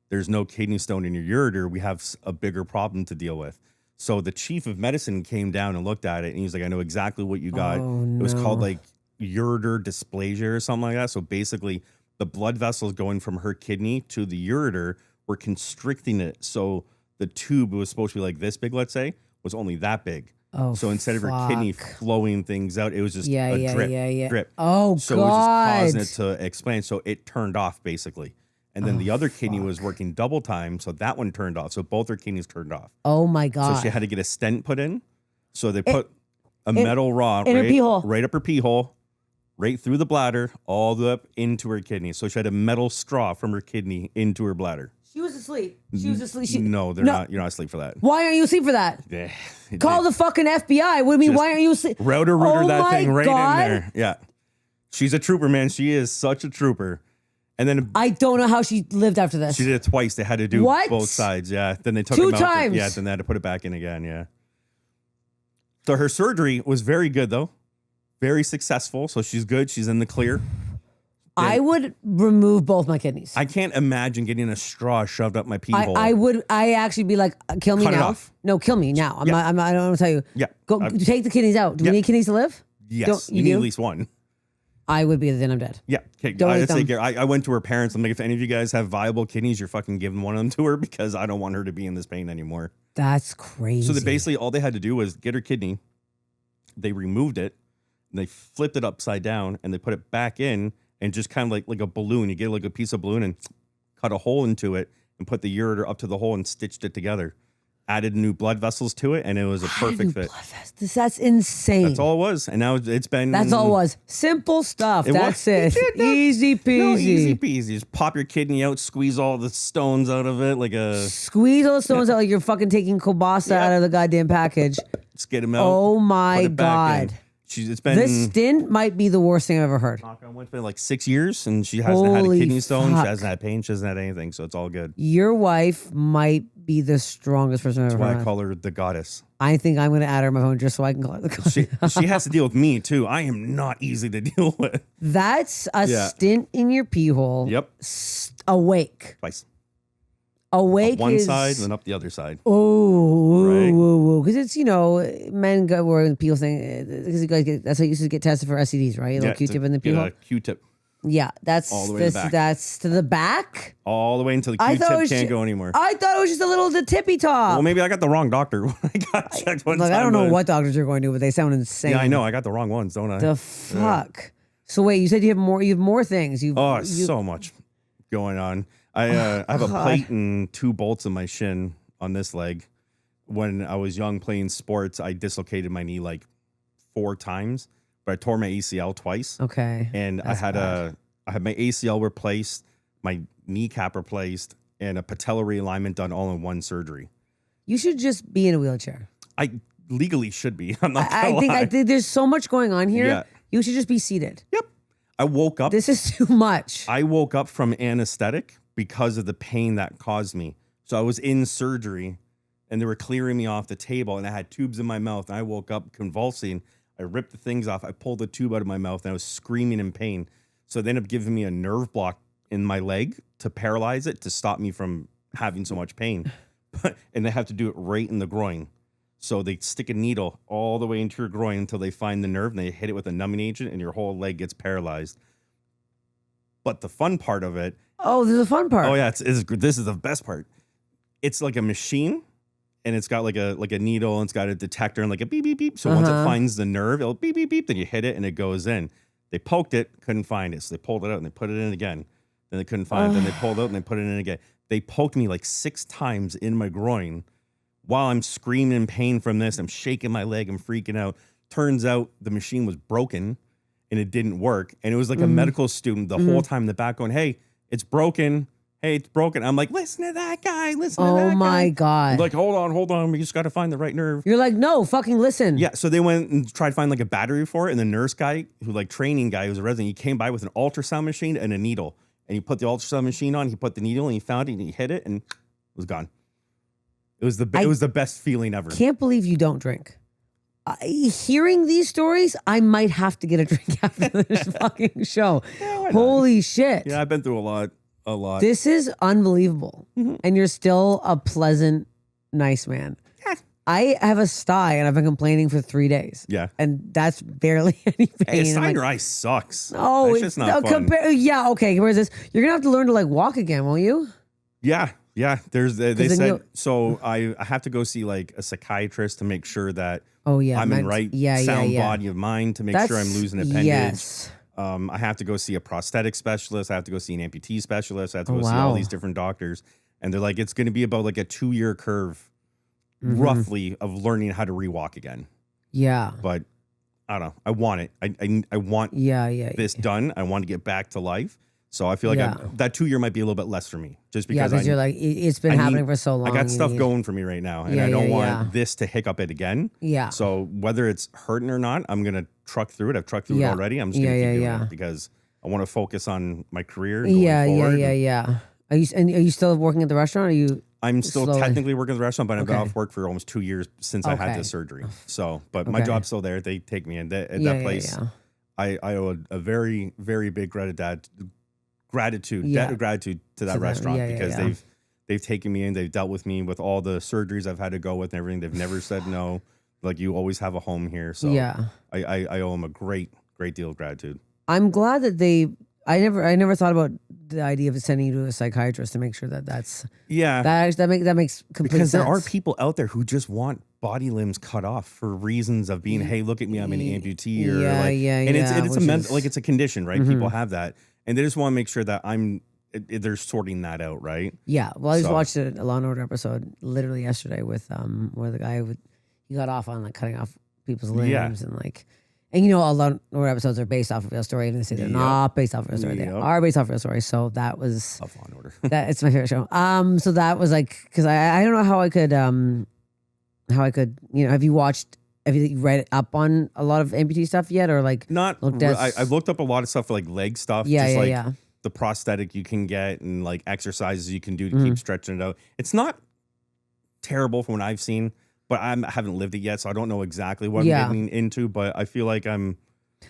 There's no kidney stone in your ureter. We have a bigger problem to deal with. So the chief of medicine came down and looked at it and he was like, I know exactly what you got. Oh, no. It was called like ureter dysplasia or something like that. So basically the blood vessels going from her kidney to the ureter were constricting it. So the tube was supposed to be like this big, let's say, was only that big. Oh, so instead of her kidney flowing things out, it was just a drip. Oh, so God. it was just causing it to expand. So it turned off basically. And then the other kidney was working double time. So that one turned off. So both her kidneys turned off. Oh, my God. So she had to get a stent put in. So they put a metal rod in her pee hole. Right up her pee hole, right through the bladder, all the way up into her kidney. So she had a metal straw from her kidney into her bladder. She was asleep. No, they're not. You're not asleep for that. Why aren't you asleep for that? Call the fucking FBI. What do you mean? Why aren't you asleep? Router that thing right in there. Yeah. She's a trooper, man. She is such a trooper. And then I don't know how she lived after this. She did it twice. They had to do both sides. Yeah. Then they took 2 it out. times. Then they had to put it back in again. Yeah. So her surgery was very good though. Very successful. So she's good. She's in the clear. I would remove both my kidneys. I can't imagine getting a straw shoved up my pee hole. I actually be like, kill me Cut now. it off. No, kill me now. I don't want to tell you. Yeah. Go take the kidneys out. Do we need kidneys to live? Yes. You need at least one. I would be, then I'm dead. Yeah. Okay. I went to her parents. I'm like, if any of you guys have viable kidneys, you're fucking giving one of them to her because I don't want her to be in this pain anymore. That's crazy. So basically all they had to do was get her kidney. They removed it. And they flipped it upside down and they put it back in. And just kind of like a balloon. You get like a piece of balloon and cut a hole into it and put the ureter up to the hole and stitched it together. Added new blood vessels to it, and it was a perfect fit. That's insane. That's all it was. And now it's been... That's all it was. Simple stuff. That's it. Easy peasy. No, easy peasy. Just pop your kidney out, squeeze all the stones out of it like a... Squeeze all the stones out like you're fucking taking kielbasa out of the goddamn package. Just get them out. Oh my God. It's been this stint might be the worst thing I've ever heard. It's been like 6 years, and she hasn't had a kidney stone. She hasn't had pain. She hasn't had anything, so it's all good. Your wife might be the strongest person I've ever heard. That's why I call her the goddess. I think I'm going to add her on my phone just so I can call her the goddess. She has to deal with me, too. I am not easy to deal with. That's a stint in your pee hole. Yep. Awake. Twice. Awake up one side and then up the other side. Oh, because it's men go where the peel thing because you guys that's how you used to get tested for STDs, right? A little Q-tip in the peel. A Q-tip. Yeah, that's all the way to the back. That's to the back. All the way until the Q-tip can't go anymore. I thought it was just the tippy top. Well, maybe I got the wrong doctor when I got checked one time. I don't know what doctors you're going to, but they sound insane. Yeah, I know. I got the wrong ones, don't I? The fuck. Yeah. So wait, you said you have more. You have more things. So much going on. I have a plate and 2 bolts in my shin on this leg. When I was young playing sports, I dislocated my knee like 4 times, but I tore my ACL twice. Okay. And I had my ACL replaced, my kneecap replaced, and a patella realignment done all in one surgery. You should just be in a wheelchair. I legally should be. I'm not I think there's so much going on here. Yeah. You should just be seated. Yep. I woke up. This is too much. I woke up from anesthetic because of the pain that caused me. So I was in surgery and they were clearing me off the table and I had tubes in my mouth. And I woke up convulsing. I ripped the things off. I pulled the tube out of my mouth and I was screaming in pain. So they ended up giving me a nerve block in my leg to paralyze it, to stop me from having so much pain. And they have to do it right in the groin. So they stick a needle all the way into your groin until they find the nerve and they hit it with a numbing agent and your whole leg gets paralyzed. But the fun part of it. Oh, there's a fun part. Oh yeah, this is the best part. It's like a machine and it's got like a needle and it's got a detector and like a beep, beep, beep. So once it finds the nerve, it'll beep, beep, beep. Then you hit it and it goes in. They poked it, couldn't find it. So they pulled it out and they put it in again. Then they couldn't find it. Then they pulled it out and they put it in again. They poked me like 6 times in my groin while I'm screaming in pain from this. I'm shaking my leg. I'm freaking out. Turns out the machine was broken and it didn't work. And it was like a medical student the whole time in the back going, hey, it's broken. Hey, it's broken. I'm like, listen to that guy. Listen to that guy. Oh my God. I'm like, hold on. We just got to find the right nerve. You're like, no, fucking listen. Yeah. So they went and tried to find like a battery for it. And the nurse guy training guy who was a resident, he came by with an ultrasound machine and a needle. And he put the ultrasound machine on, he put the needle and he found it and he hit it and it was gone. It was the best feeling ever. Can't believe you don't drink. Hearing these stories, I might have to get a drink after this fucking show. Yeah, holy shit. Yeah, I've been through a lot. This is unbelievable. And you're still a pleasant, nice man. Yeah. I have a sty and I've been complaining for 3 days. Yeah. And that's barely any pain. Hey, a sty in your eye sucks. Oh, it's just not fun. Yeah, okay. Where's this? You're going to have to learn to like walk again, won't you? Yeah. Yeah. They said, so I have to go see like a psychiatrist to make sure that I'm in right sound body of mind, to make sure I'm losing appendage. Yes. I have to go see a prosthetic specialist. I have to go see an amputee specialist. I have to go see all these different doctors. And they're like, it's going to be about like a 2-year curve, roughly, of learning how to rewalk again. Yeah. But I don't know. I want it. I want this done. I want to get back to life. So I feel like that 2 year might be a little bit less for me, just because you're like, it's been happening for so long. I got stuff going for me right now, and I don't want this to hiccup it again. Yeah. So whether it's hurting or not, I'm gonna truck through it. I've trucked through it already. I'm just gonna keep doing it because I want to focus on my career. Going forward. Are you still working at the restaurant? Or are you? I'm still technically working at the restaurant, but I've been off work for almost 2 years since I had this surgery. So, but my job's still there. They take me in at that place. I owe a very, very big gratitude to that restaurant because they've taken me in, they've dealt with me with all the surgeries I've had to go with and everything. They've never said no. Like, you always have a home here. So I owe them a great deal of gratitude. I'm glad that I never thought about the idea of sending you to a psychiatrist to make sure that's that makes complete sense. Because there are people out there who just want body limbs cut off for reasons of being, hey, look at me, I'm an amputee, or it's a condition, right? People have that. And they just want to make sure that they're sorting that out, right? Yeah. Well, I just watched a Law and Order episode literally yesterday with where the guy he got off on like cutting off people's limbs and like, and you know, all Law and Order episodes are based off of a real story, and they say they're not based off of a real story. They are based off of a real story. So that was Law and Order. It's my favorite show. So that was like, because I don't know how I could have you read up on a lot of amputee stuff yet, or like not? I've looked up a lot of stuff for like leg stuff. The prosthetic you can get and like exercises you can do to keep stretching it out. It's not terrible from what I've seen, but I haven't lived it yet, so I don't know exactly what I'm getting into. But I feel like I'm.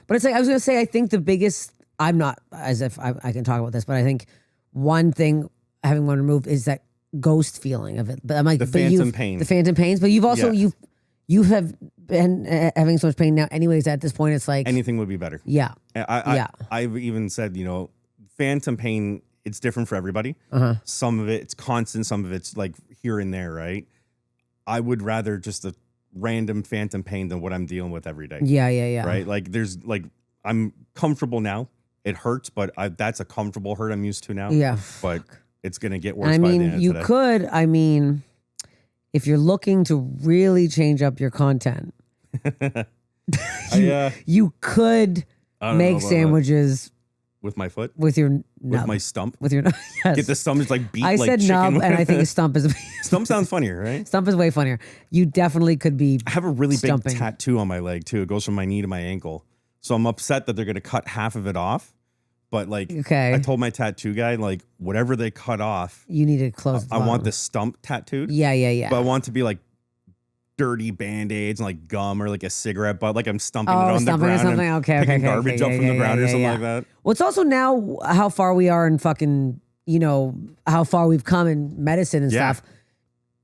But it's like I was gonna say, I think the biggest. I'm not as if I can talk about this, but I think one thing having one removed is that ghost feeling of it. But I'm like the phantom pains. But you've also you have been having so much pain now. Anyways, at this point, it's like anything would be better. Yeah. I've even said, phantom pain, it's different for everybody. Some of it's constant, some of it's like here and there, right? I would rather just a random phantom pain than what I'm dealing with every day. Yeah. Right? Like there's like, I'm comfortable now. It hurts, but that's a comfortable hurt I'm used to now. Yeah. But it's going to get worse. By the end of today. If you're looking to really change up your content, you could make sandwiches with my foot, with your with nub. my stump, with your yes. Get the stump just like beat. I like said chicken. nub, and I think stump is stump sounds funnier, right? Stump is way funnier. You definitely could be. I have a really stumping. big tattoo on my leg too. It goes from my knee to my ankle, so I'm upset that they're gonna cut half of it off. But like, okay. I told my tattoo guy, like, whatever they cut off, you need to close. I want the stump tattooed. Yeah. But I want it to be like dirty Band-Aids and like gum or like a cigarette butt, like I'm stumping it on the ground. Something. And okay. picking garbage up from the ground or something like that. Well, it's also now how far we are in fucking, how far we've come in medicine and stuff.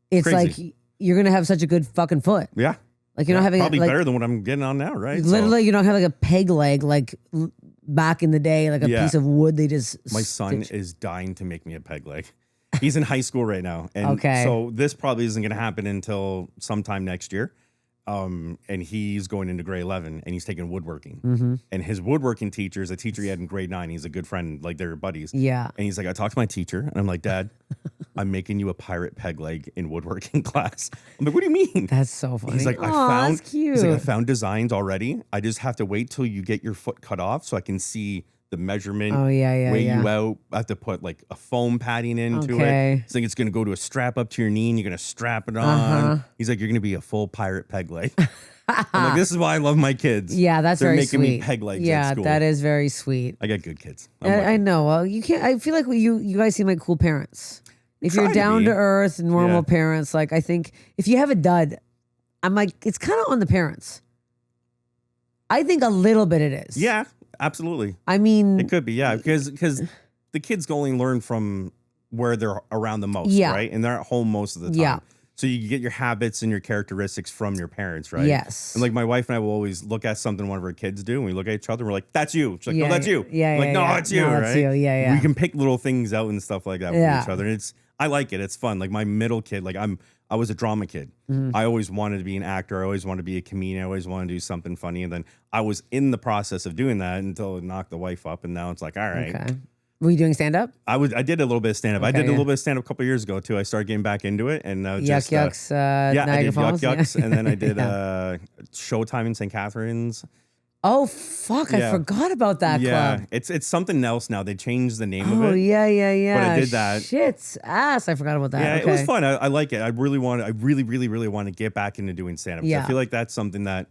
It's crazy. like you're gonna have such a good fucking foot. Yeah. Like you're not having probably better than what I'm getting on now, right? Literally, you don't have like a peg leg like back in the day, like a piece of wood. They just my son is dying to make me a peg leg. He's in high school right now, and okay. so this probably isn't going to happen until sometime next year. And he's going into grade 11, and he's taking woodworking. And his woodworking teacher is a teacher he had in grade 9. He's a good friend, like they're buddies. Yeah. And he's like, I talked to my teacher, and I'm like, Dad, I'm making you a pirate peg leg in woodworking class. I'm like, what do you mean? That's so funny. He's like, that's cute. He's like, I found designs already. I just have to wait till you get your foot cut off so I can see the measurement. Weigh you out. I have to put like a foam padding into it. It's like it's going to go to a strap up to your knee and you're going to strap it on. He's like, you're going to be a full pirate peg leg. I'm like, this is why I love my kids. Yeah, that's They're very making sweet. me peg legs at Yeah, school. that is very sweet. I got good kids. I know. Well, you can't. I feel like you guys seem like cool parents. If you're down to earth, normal parents, like I think if you have a dud, I'm like, it's kind of on the parents. I think a little bit it is. Yeah, absolutely. I mean, it could be, because the kids only learn from where they're around the most, right? And they're at home most of the time. Yeah. So you get your habits and your characteristics from your parents, right? Yes. And like my wife and I will always look at something one of our kids do, and we look at each other, and we're like, "That's you." She's like, "No, that's you." Yeah. I'm like, no, it's you, no, right? It's you. Yeah. We can pick little things out and stuff like that from each other, and I like it. It's fun. Like my middle kid, like I was a drama kid. I always wanted to be an actor. I always wanted to be a comedian. I always wanted to do something funny. And then I was in the process of doing that until it knocked the wife up. And now it's like, all right. Okay. Were you doing stand-up? I did a little bit of stand-up. I did a little bit of stand-up a couple of years ago too. I started getting back into it. And I did Yuck Yucks. And then I did Showtime in St. Catharines. Oh, fuck. I forgot about that club. It's something else now. They changed the name of it. Oh, yeah. But I did that. Shit's ass. I forgot about that. Yeah, it was fun. I like it. I really, really want to get back into doing stand-up. Yeah. I feel like that's something that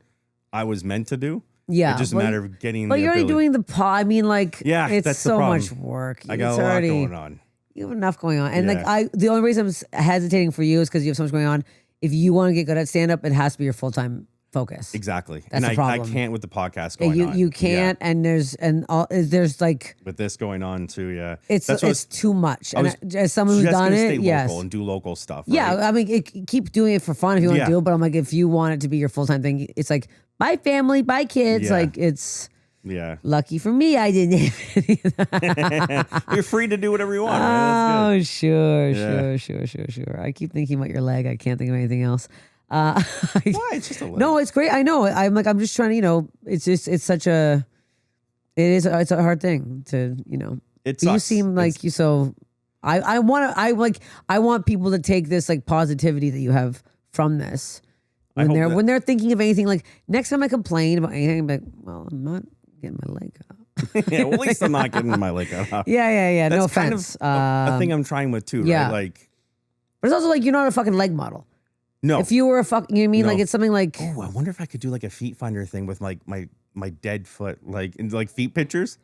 I was meant to do. Yeah. It's just a matter of getting But you're already doing the pod. I mean, like, it's that's so much work. I got a lot going on. You have enough going on. And the only reason I'm hesitating for you is because you have so much going on. If you want to get good at stand-up, it has to be your full-time focus. Exactly. That's and the problem. I can't with the podcast going on. You can't, and there's like with this going on too. It's too much. And as someone who's done it, local and do local stuff. Right? Yeah, I mean, keep doing it for fun if you want to do it. But I'm like, if you want it to be your full time thing, it's like bye family, bye kids. Like it's. Yeah. Lucky for me, I didn't have any of that. You're free to do whatever you want. Right? That's good. Sure. I keep thinking about your leg. I can't think of anything else. Why? It's just a leg. No, it's great. I know. I'm just trying to, it's a hard thing to, It you seem like you so. I want people to take this like positivity that you have from this when they're thinking of anything. Like next time I complain about anything, I'm like, well, I'm not getting my leg up. Yeah, well, at least I'm not getting my leg up. Yeah. That's No offense. Kind of a thing I'm trying with too, right? Like, but it's also like you're not a fucking leg model. No. If you were a fucking, you know what I mean? No. Like it's something like. Oh, I wonder if I could do like a feet finder thing with like my dead foot, like in like feet pictures.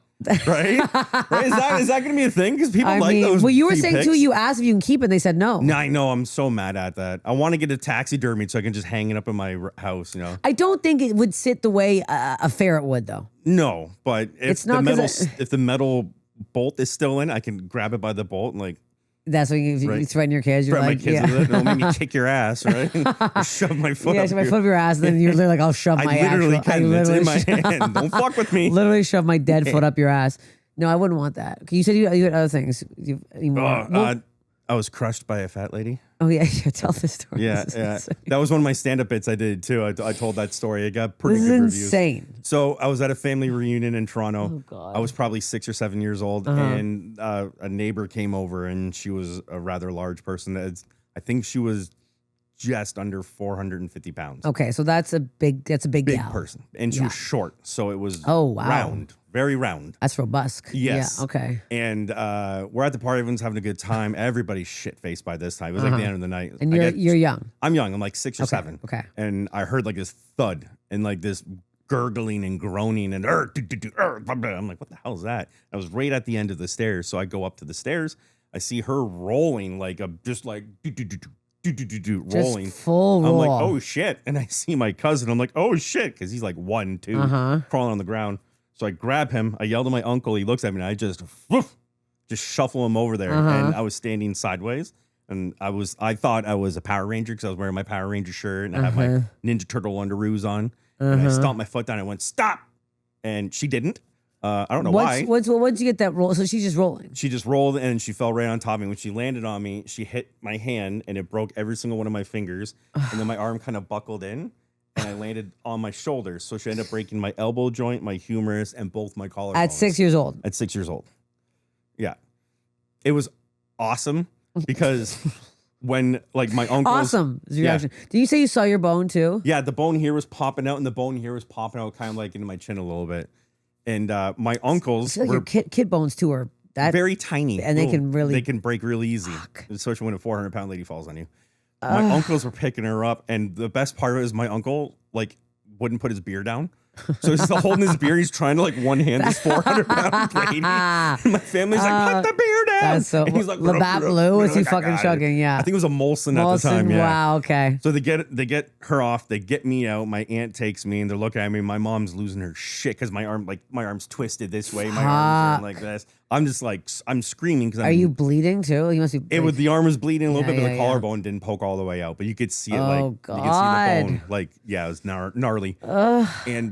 Right? Is that going to be a thing? Because people like those. Well, you were feet saying pics. too. You asked if you can keep it. And they said no. No, I know. I'm so mad at that. I want to get a taxidermy so I can just hang it up in my house. I don't think it would sit the way a ferret would, though. No, but if it's not if the metal bolt is still in, I can grab it by the bolt and like. That's what you threaten your kids. You're threaten like, my kids with it. It'll make me kick your ass, right? Or shove my foot. Yeah, shove my foot up your ass, and then you're literally like, I'll shove my. I literally it's in my hand. Don't fuck with me. Literally shove my dead foot up your ass. No, I wouldn't want that. You said you had other things. I was crushed by a fat lady. Oh yeah, tell this story. Yeah. That was one of my stand-up bits I did too. I told that story. It got pretty good reviews. Insane. So I was at a family reunion in Toronto. Oh God. I was probably 6 or 7 years old, and a neighbor came over, and she was a rather large person. I think she was just under 450 pounds. Okay, so that's a big gal. Person. And she was short. So it was wow. round, very round. That's robust. Yes. Yeah, okay. And we're at the party, everyone's having a good time. Everybody's shit-faced by this time. It was like the end of the night. And you're young. I'm young. I'm like 6 or 7. Okay. And I heard like this thud and like this gurgling and groaning and I'm like, what the hell is that? I was right at the end of the stairs. So I go up to the stairs. I see her rolling like rolling. Just full roll. I'm like, oh shit. And I see my cousin. I'm like, oh shit. Cause he's like 1, 2, crawling on the ground. So I grab him. I yell to my uncle. He looks at me and I just shuffle him over there. And I was standing sideways. And I thought I was a Power Ranger because I was wearing my Power Ranger shirt and I had my Ninja Turtle underoos on. And I stomped my foot down and went, stop. And she didn't. I don't know why. Once you get that roll, so she's just rolling. She just rolled and she fell right on top of me. When she landed on me, she hit my hand and it broke every single one of my fingers. And then my arm kind of buckled in and I landed on my shoulders. So she ended up breaking my elbow joint, my humerus, and both my collarbones. At 6 years old? At 6 years old. Yeah. It was awesome because when like my uncle awesome is your reaction. Did you say you saw your bone too? Yeah, the bone here was popping out and the bone here was popping out kind of like into my chin a little bit. And my uncles I feel like your kid bones too are that very tiny. And they can break really easy. Especially when a 400-pound lady falls on you. My uncles were picking her up. And the best part of it is my uncle like wouldn't put his beer down. So he's holding his beer. He's trying to like one hand this 400-pound lady. And my family's like, put the beer down. That's so. And he's like, Labatt Blue. Is he fucking chugging? Yeah. I think it was a Molson at the time. Yeah. Wow. Okay. So they get her off. They get me out. My aunt takes me, and they're looking at me. My mom's losing her shit because my arm's twisted this way. My arm's like this. I'm just like I'm screaming because. Are you bleeding too? You must be. The arm was bleeding a little bit, but the collarbone didn't poke all the way out. But you could see it. Oh God. You could see the bone. Like it was gnarly. And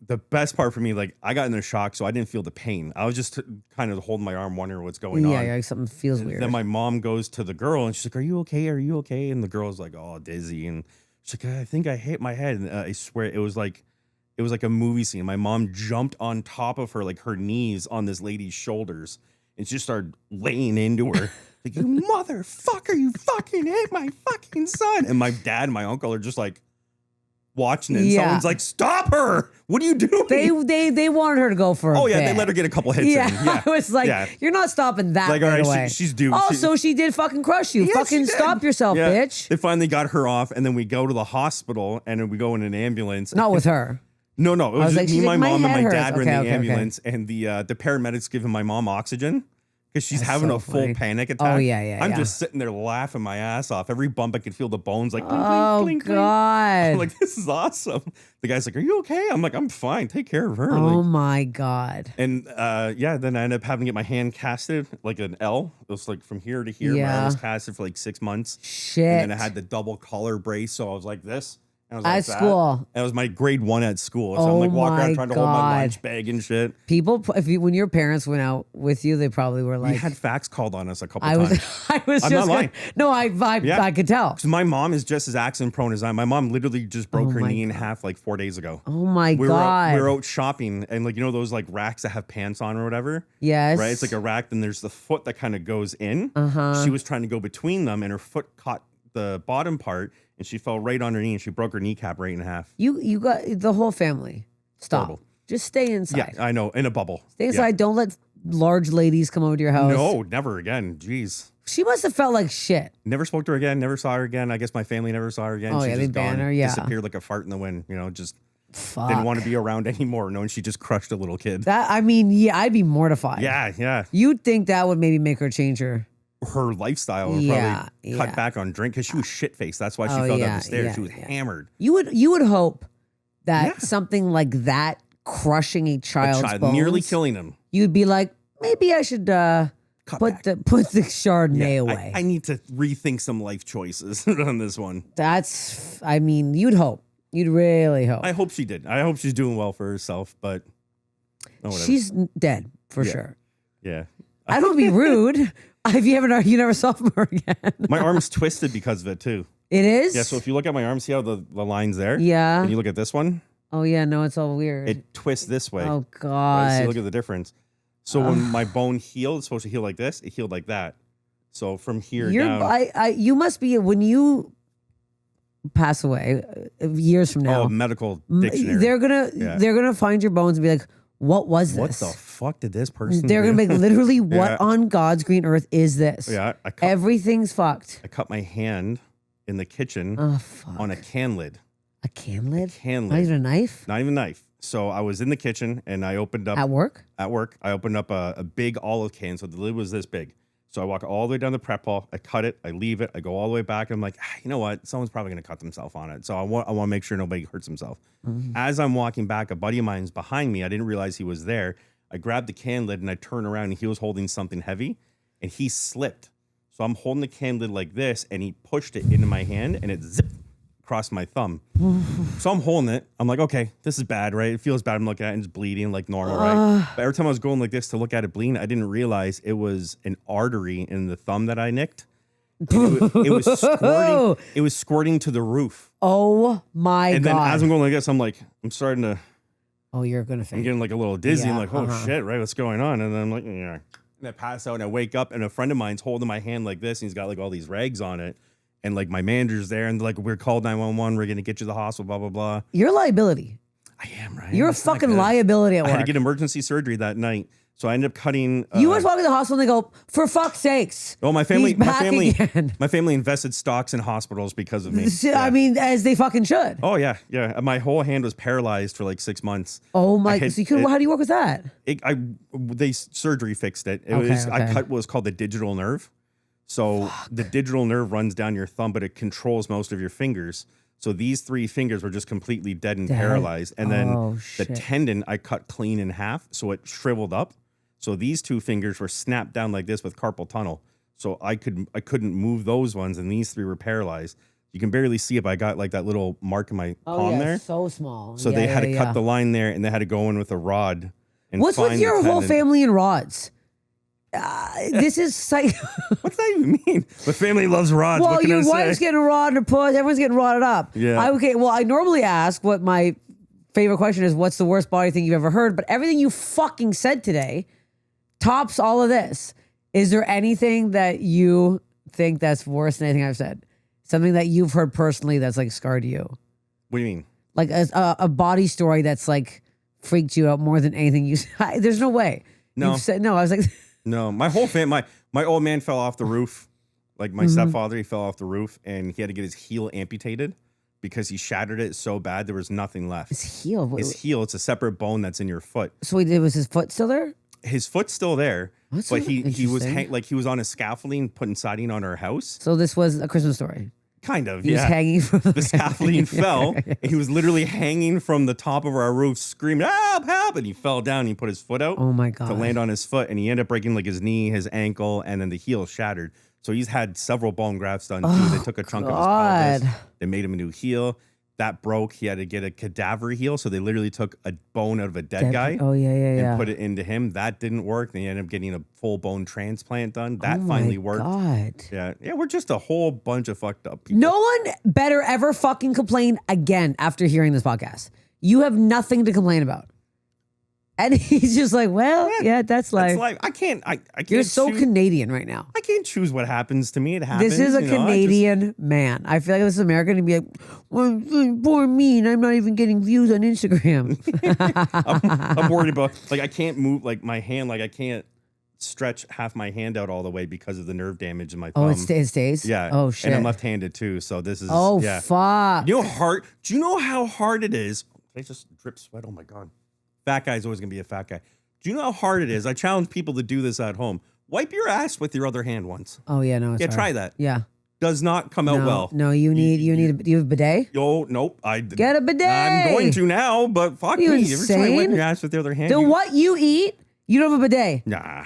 the best part for me, like I got in a shock, so I didn't feel the pain. I was just kind of holding my arm, wondering what's going on. Yeah, something feels weird. Then my mom goes to the girl and she's like, "Are you okay? Are you okay?" And the girl's like, "Oh, dizzy." And she's like, "I think I hit my head." And I swear it was like a movie scene. My mom jumped on top of her, like her knees on this lady's shoulders, and she just started laying into her. Like, "You motherfucker, you fucking hit my fucking son." And my dad and my uncle are just like watching it. And someone's like, "Stop her. What are you doing?" They wanted her to go for a bit. They let her get a couple hits in. Yeah. I was like, you're not stopping that like, right all right, away. She's due. So she did fucking crush you. Fucking stop yourself, bitch. They finally got her off, and then we go to the hospital, and then we go in an ambulance. Not with her. No. It was just me, my mom, and my dad were in the ambulance, and the paramedics giving my mom oxygen. Because she's having a full panic attack. Oh, yeah. I'm just sitting there laughing my ass off. Every bump I could feel the bones like, oh, clink, clink, God. I'm like, this is awesome. The guy's like, "Are you okay?" I'm like, "I'm fine. Take care of her." Oh, my God. And then I ended up having to get my hand casted like an L. It was like from here to here. My arm was casted for like 6 months. Shit. And then I had the double collar brace. So I was like this. And I was at school. That was my grade 1 at school. So I'm like walking around trying to hold my lunch bag and shit. People, when your parents went out with you, they probably were like. We had fax called on us a couple times. I was I'm just not lying. No, I could tell. Because my mom is just as accident prone as I am. My mom literally just broke her knee in half like 4 days ago. Oh my God. We were out shopping and like, those like racks that have pants on or whatever? Yes. Right? It's like a rack. Then there's the foot that kind of goes in. She was trying to go between them and her foot caught the bottom part and she fell right on her knee and she broke her kneecap right in half. You got the whole family. Stop. Horrible. Just stay inside. Yeah, I know. In a bubble. Stay inside. Yeah. Don't let large ladies come over to your house. No, never again. Jeez. She must have felt like shit. Never spoke to her again. Never saw her again. I guess my family never saw her again. Oh, She they banned her. Yeah. Disappeared like a fart in the wind. Just Fuck. Didn't want to be around anymore, knowing she just crushed a little kid. I'd be mortified. Yeah. You'd think that would maybe make her change her lifestyle and probably cut back on drink because she was shit faced. That's why she fell down the stairs. She was hammered. You would hope that something like that crushing a child's bones, nearly killing him. You'd be like, maybe I should put the Chardonnay away. I need to rethink some life choices on this one. You'd hope. You'd really hope. I hope she did. I hope she's doing well for herself, but she's dead for sure. Yeah. I don't be rude. You never saw her again. My arm's twisted because of it too. It is? Yeah, so if you look at my arm, see how the line's there? Yeah. And you look at this one? Oh yeah, no, it's all weird. It twists this way. Oh God. Right? So look at the difference. So when my bone healed, it's supposed to heal like this, it healed like that. So from here down. You must be, when you pass away years from now, medical dictionary. they're gonna find your bones and be like, what was What this? the fuck did this person They're do? gonna be like, literally, what on God's green earth is this? Yeah, everything's fucked. I cut my hand in the kitchen on a can lid. A can lid? A can lid. Not even a knife? Not even a knife. So I was in the kitchen and I opened up. At work? At work. I opened up a big olive can. So the lid was this big. So I walk all the way down the prep hall. I cut it. I leave it. I go all the way back. And I'm like, you know what? Someone's probably going to cut themselves on it. So I want to make sure nobody hurts himself. As I'm walking back, a buddy of mine's behind me. I didn't realize he was there. I grabbed the can lid and I turned around and he was holding something heavy and he slipped. So I'm holding the can lid like this and he pushed it into my hand and it zipped across my thumb. So I'm holding it. I'm like, okay, this is bad, right? It feels bad. I'm looking at it and it's bleeding like normal, right? But every time I was going like this to look at it bleeding, I didn't realize it was an artery in the thumb that I nicked. It was squirting to the roof. Oh my God. And then as I'm going like this, I'm starting to... Oh, you're going to faint. I'm getting like a little dizzy. Yeah, I'm like, oh shit, right? What's going on? And then I'm like, yeah. And I pass out and I wake up and a friend of mine's holding my hand like this and he's got like all these rags on it. And like my manager's there and like, we're called 911. We're going to get you to the hospital, blah, blah, blah. You're a liability. I am, right? You're a fucking liability at work. I had to get emergency surgery that night. So I ended up cutting. You was walking to the hospital and they go, for fuck's sakes. Oh, my family invested stocks in hospitals because of me. I mean, as they fucking should. Oh yeah, yeah. My whole hand was paralyzed for like 6 months. Oh my! So how do you work with that? Surgery fixed it. I cut what was called the digital nerve. So the digital nerve runs down your thumb, but it controls most of your fingers. So these 3 fingers were just completely dead and paralyzed. And then the tendon I cut clean in half, so it shriveled up. So these 2 fingers were snapped down like this with carpal tunnel. So I couldn't move those ones, and these 3 were paralyzed. You can barely see it, but I got like that little mark in my palm there. So small. So they had to cut the line there, and they had to go in with a rod. And what's with your whole family and rods? This is What's that even mean? The family loves rods. Well, your wife's getting a rod in her puss. Everyone's getting rodded up. Yeah. Well, I normally ask what my favorite question is. What's the worst body thing you've ever heard? But everything you fucking said today tops all of this. Is there anything that you think that's worse than anything I've said? Something that you've heard personally that's like scarred you? What do you mean? Like a body story that's like freaked you out more than anything you said. There's no way. No. You've said, no, I was like... No, my whole family, my old man fell off the roof. Like my stepfather, he fell off the roof and he had to get his heel amputated because he shattered it so bad there was nothing left. His heel? His heel, it's a separate bone that's in your foot. So was his foot still there? His foot's still there, That's but he was interesting. he was on a scaffolding putting siding on our house. So this was a Christmas story. Kind of, He was hanging from the scaffolding fell, and he was literally hanging from the top of our roof, screaming, "Help! Help!" And he fell down. And he put his foot out. Oh my God! To land on his foot, and he ended up breaking like his knee, his ankle, and then the heel shattered. So he's had several bone grafts done too. They took a chunk of his pelvis. They made him a new heel. That broke. He had to get a cadaver heel. So they literally took a bone out of a dead guy. Oh and put it into him. That didn't work. They ended up getting a full bone transplant done. That finally worked. God. Yeah, we're just a whole bunch of fucked up people. No one better ever fucking complain again after hearing this podcast. You have nothing to complain about. And he's just like, well, yeah, that's life. I can't. You're so Canadian right now. I can't choose what happens to me. It happens. This is a Canadian man. I feel like this is American to be like, well, poor me, and I'm not even getting views on Instagram. I'm worried about, like, I can't move, like, my hand, like, I can't stretch half my hand out all the way because of the nerve damage in my thumb. Oh, it stays? Yeah. Oh, shit. And I'm left-handed, too, so this is, fuck. Do you know how hard it is? I just drip sweat. Oh, my God. Fat guy's always going to be a fat guy. Do you know how hard it is? I challenge people to do this at home. Wipe your ass with your other hand once. Oh, yeah, no, it's hard. Try that. Yeah. Does not come out well. No, you have a bidet? Yo, nope. Get a bidet. I'm going to now, but fuck me. You ever try wiping your ass with the other hand? Then what you eat, you don't have a bidet. Nah.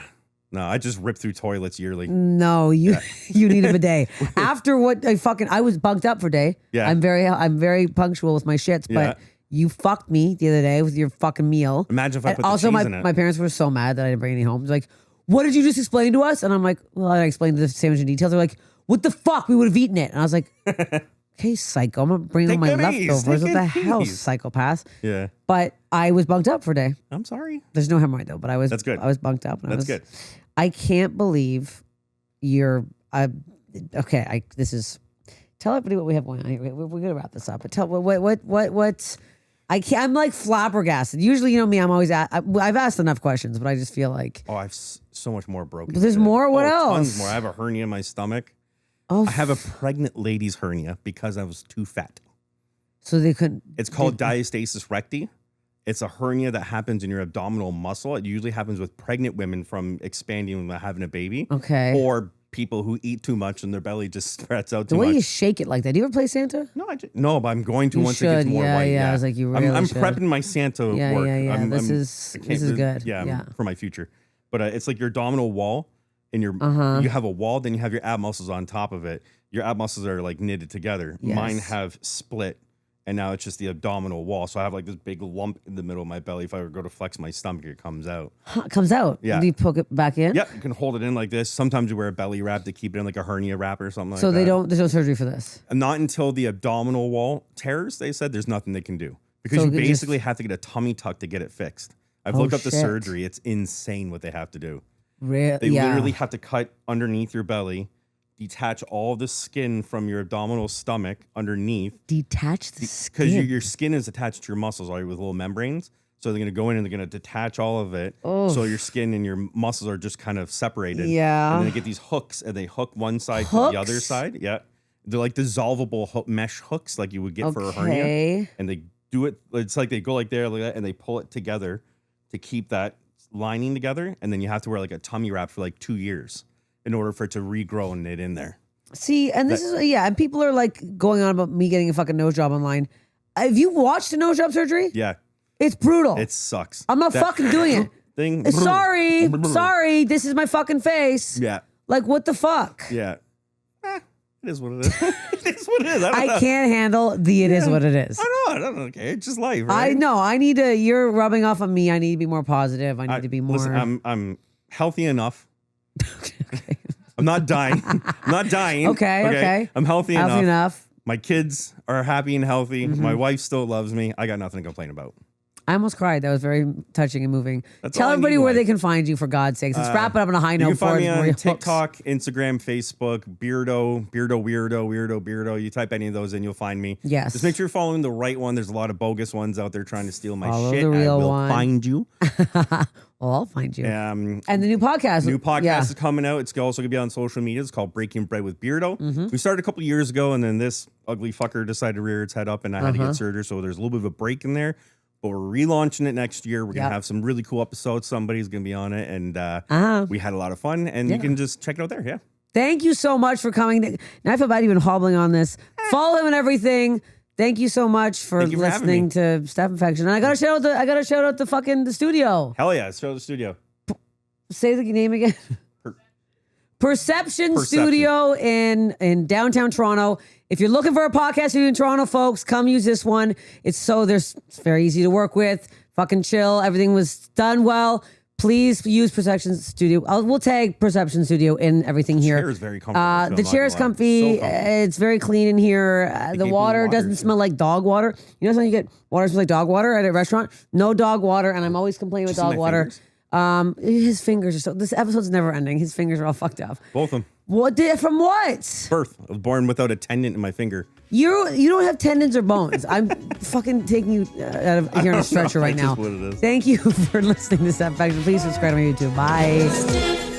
No, I just rip through toilets yearly. No, you need a bidet. After what I was bunked up for a day. Yeah. I'm very punctual with my shits, but you fucked me the other day with your fucking meal. Imagine if I put also, the cheese in it. My parents were so mad that I didn't bring any home. It's like, what did you just explain to us? And I'm like, well, I explained the sandwich in detail. They're like, what the fuck? We would have eaten it. And I was like, okay, psycho. I'm going to bring all my leftovers. What the hell, psychopath? Yeah. But I was bunked up for a day. I'm sorry. There's no hemorrhoid though, but I was. That's good. I was bunked up. That's good. I can't believe you're. This is Tell everybody what we have going on here. We're gonna wrap this up, but tell what. I can't. I'm like flabbergasted. Usually, you know me. I'm always. I've asked enough questions, but I just feel like. Oh, I've so much more broken. But there's more. What else? Tons more. I have a hernia in my stomach. Oh, I have a pregnant lady's hernia because I was too fat. So they couldn't. It's called diastasis recti. It's a hernia that happens in your abdominal muscle. It usually happens with pregnant women from expanding when having a baby. Okay. Or people who eat too much and their belly just spreads out too much. The way you much. shake it like that. Do you ever play Santa? No, but I'm going to once it gets more white. Yeah, I was like, you really I'm should. prepping my Santa work. Yeah. This is good. Yeah, for my future. But it's like your abdominal wall, and you have a wall, then you have your ab muscles on top of it. Your ab muscles are like knitted together. Yes. Mine have split, and now it's just the abdominal wall. So I have like this big lump in the middle of my belly. If I were to go to flex my stomach, it comes out. It comes out? Yeah. Do you poke it back in? Yep, you can hold it in like this. Sometimes you wear a belly wrap to keep it in, like a hernia wrap or something so like that. there's no surgery for this? And not until the abdominal wall tears, they said there's nothing they can do. Because you basically have to get a tummy tuck to get it fixed. I've looked up the surgery. It's insane what they have to do. Really? They literally have to cut underneath your belly, detach all the skin from your abdominal stomach underneath. Detach the skin? Because your skin is attached to your muscles already with little membranes. So they're going to go in and they're going to detach all of it. Oof. So your skin and your muscles are just kind of separated. Yeah. And then they get these hooks and they hook one side to the other side. Yeah. They're like dissolvable mesh hooks like you would get for a hernia. And they do it. It's like they go like there like that, and they pull it together to keep that lining together. And then you have to wear like a tummy wrap for like 2 years in order for it to regrow and knit in there. See, and this is, and people are like going on about me getting a fucking nose job online. Have you watched a nose job surgery? Yeah. It's brutal. It sucks. I'm not fucking doing it. Sorry. This is my fucking face. Yeah. Like, what the fuck? Yeah. It is what it is. It is what it is. I can't handle it is what it is. I don't know. Okay. It's just life, right? I know. You're rubbing off on me. I need to be more positive. I need to be more. Listen, I'm healthy enough. Okay. I'm not dying. Okay. I'm healthy enough. My kids are happy and healthy. My wife still loves me. I got nothing to complain about. I almost cried. That was very touching and moving. Tell everybody where they can find you, for God's sakes. Let's wrap it up on a high note. You can find me on TikTok, Instagram, Facebook, BeardOh, Beardo. You type any of those in, you'll find me. Yes. Just make sure you're following the right one. There's a lot of bogus ones out there trying to steal my shit. The real I will one. find you. Well, I'll find you. And the new podcast. New podcast is coming out. It's also going to be on social media. It's called Breaking Bread with BeardOh. We started a couple years ago, and then this ugly fucker decided to rear its head up, and I had to get surgery. So there's a little bit of a break in there. But we're relaunching it next year. We're going to have some really cool episodes. Somebody's going to be on it. And we had a lot of fun. And you can just check it out there. Yeah. Thank you so much for coming. Now I feel bad even hobbling on this. Follow him and everything. Thank you so much for listening to Steph Infection. And I gotta shout out the studio. Hell yeah, shout out the studio. Say the name again. Perception Studio in downtown Toronto. If you're looking for a podcast studio in Toronto, folks, come use this one. It's very easy to work with. Fucking chill. Everything was done well. Please use Perception Studio. We'll tag Perception Studio in everything here. The chair is very comfortable. The chair is comfy. It's very clean in here. The water doesn't smell like dog water. You know sometimes you get water smells like dog water at a restaurant? No dog water, and I'm always complaining with dog water. His fingers are so. This episode's never ending. His fingers are all fucked up. Both of them. From what? Birth. I was born without a tendon in my finger. You don't have tendons or bones. I'm fucking taking you out of here on a stretcher right now. That's just what it is. Thank you for listening to Steph Infection. Please subscribe to my YouTube. Bye.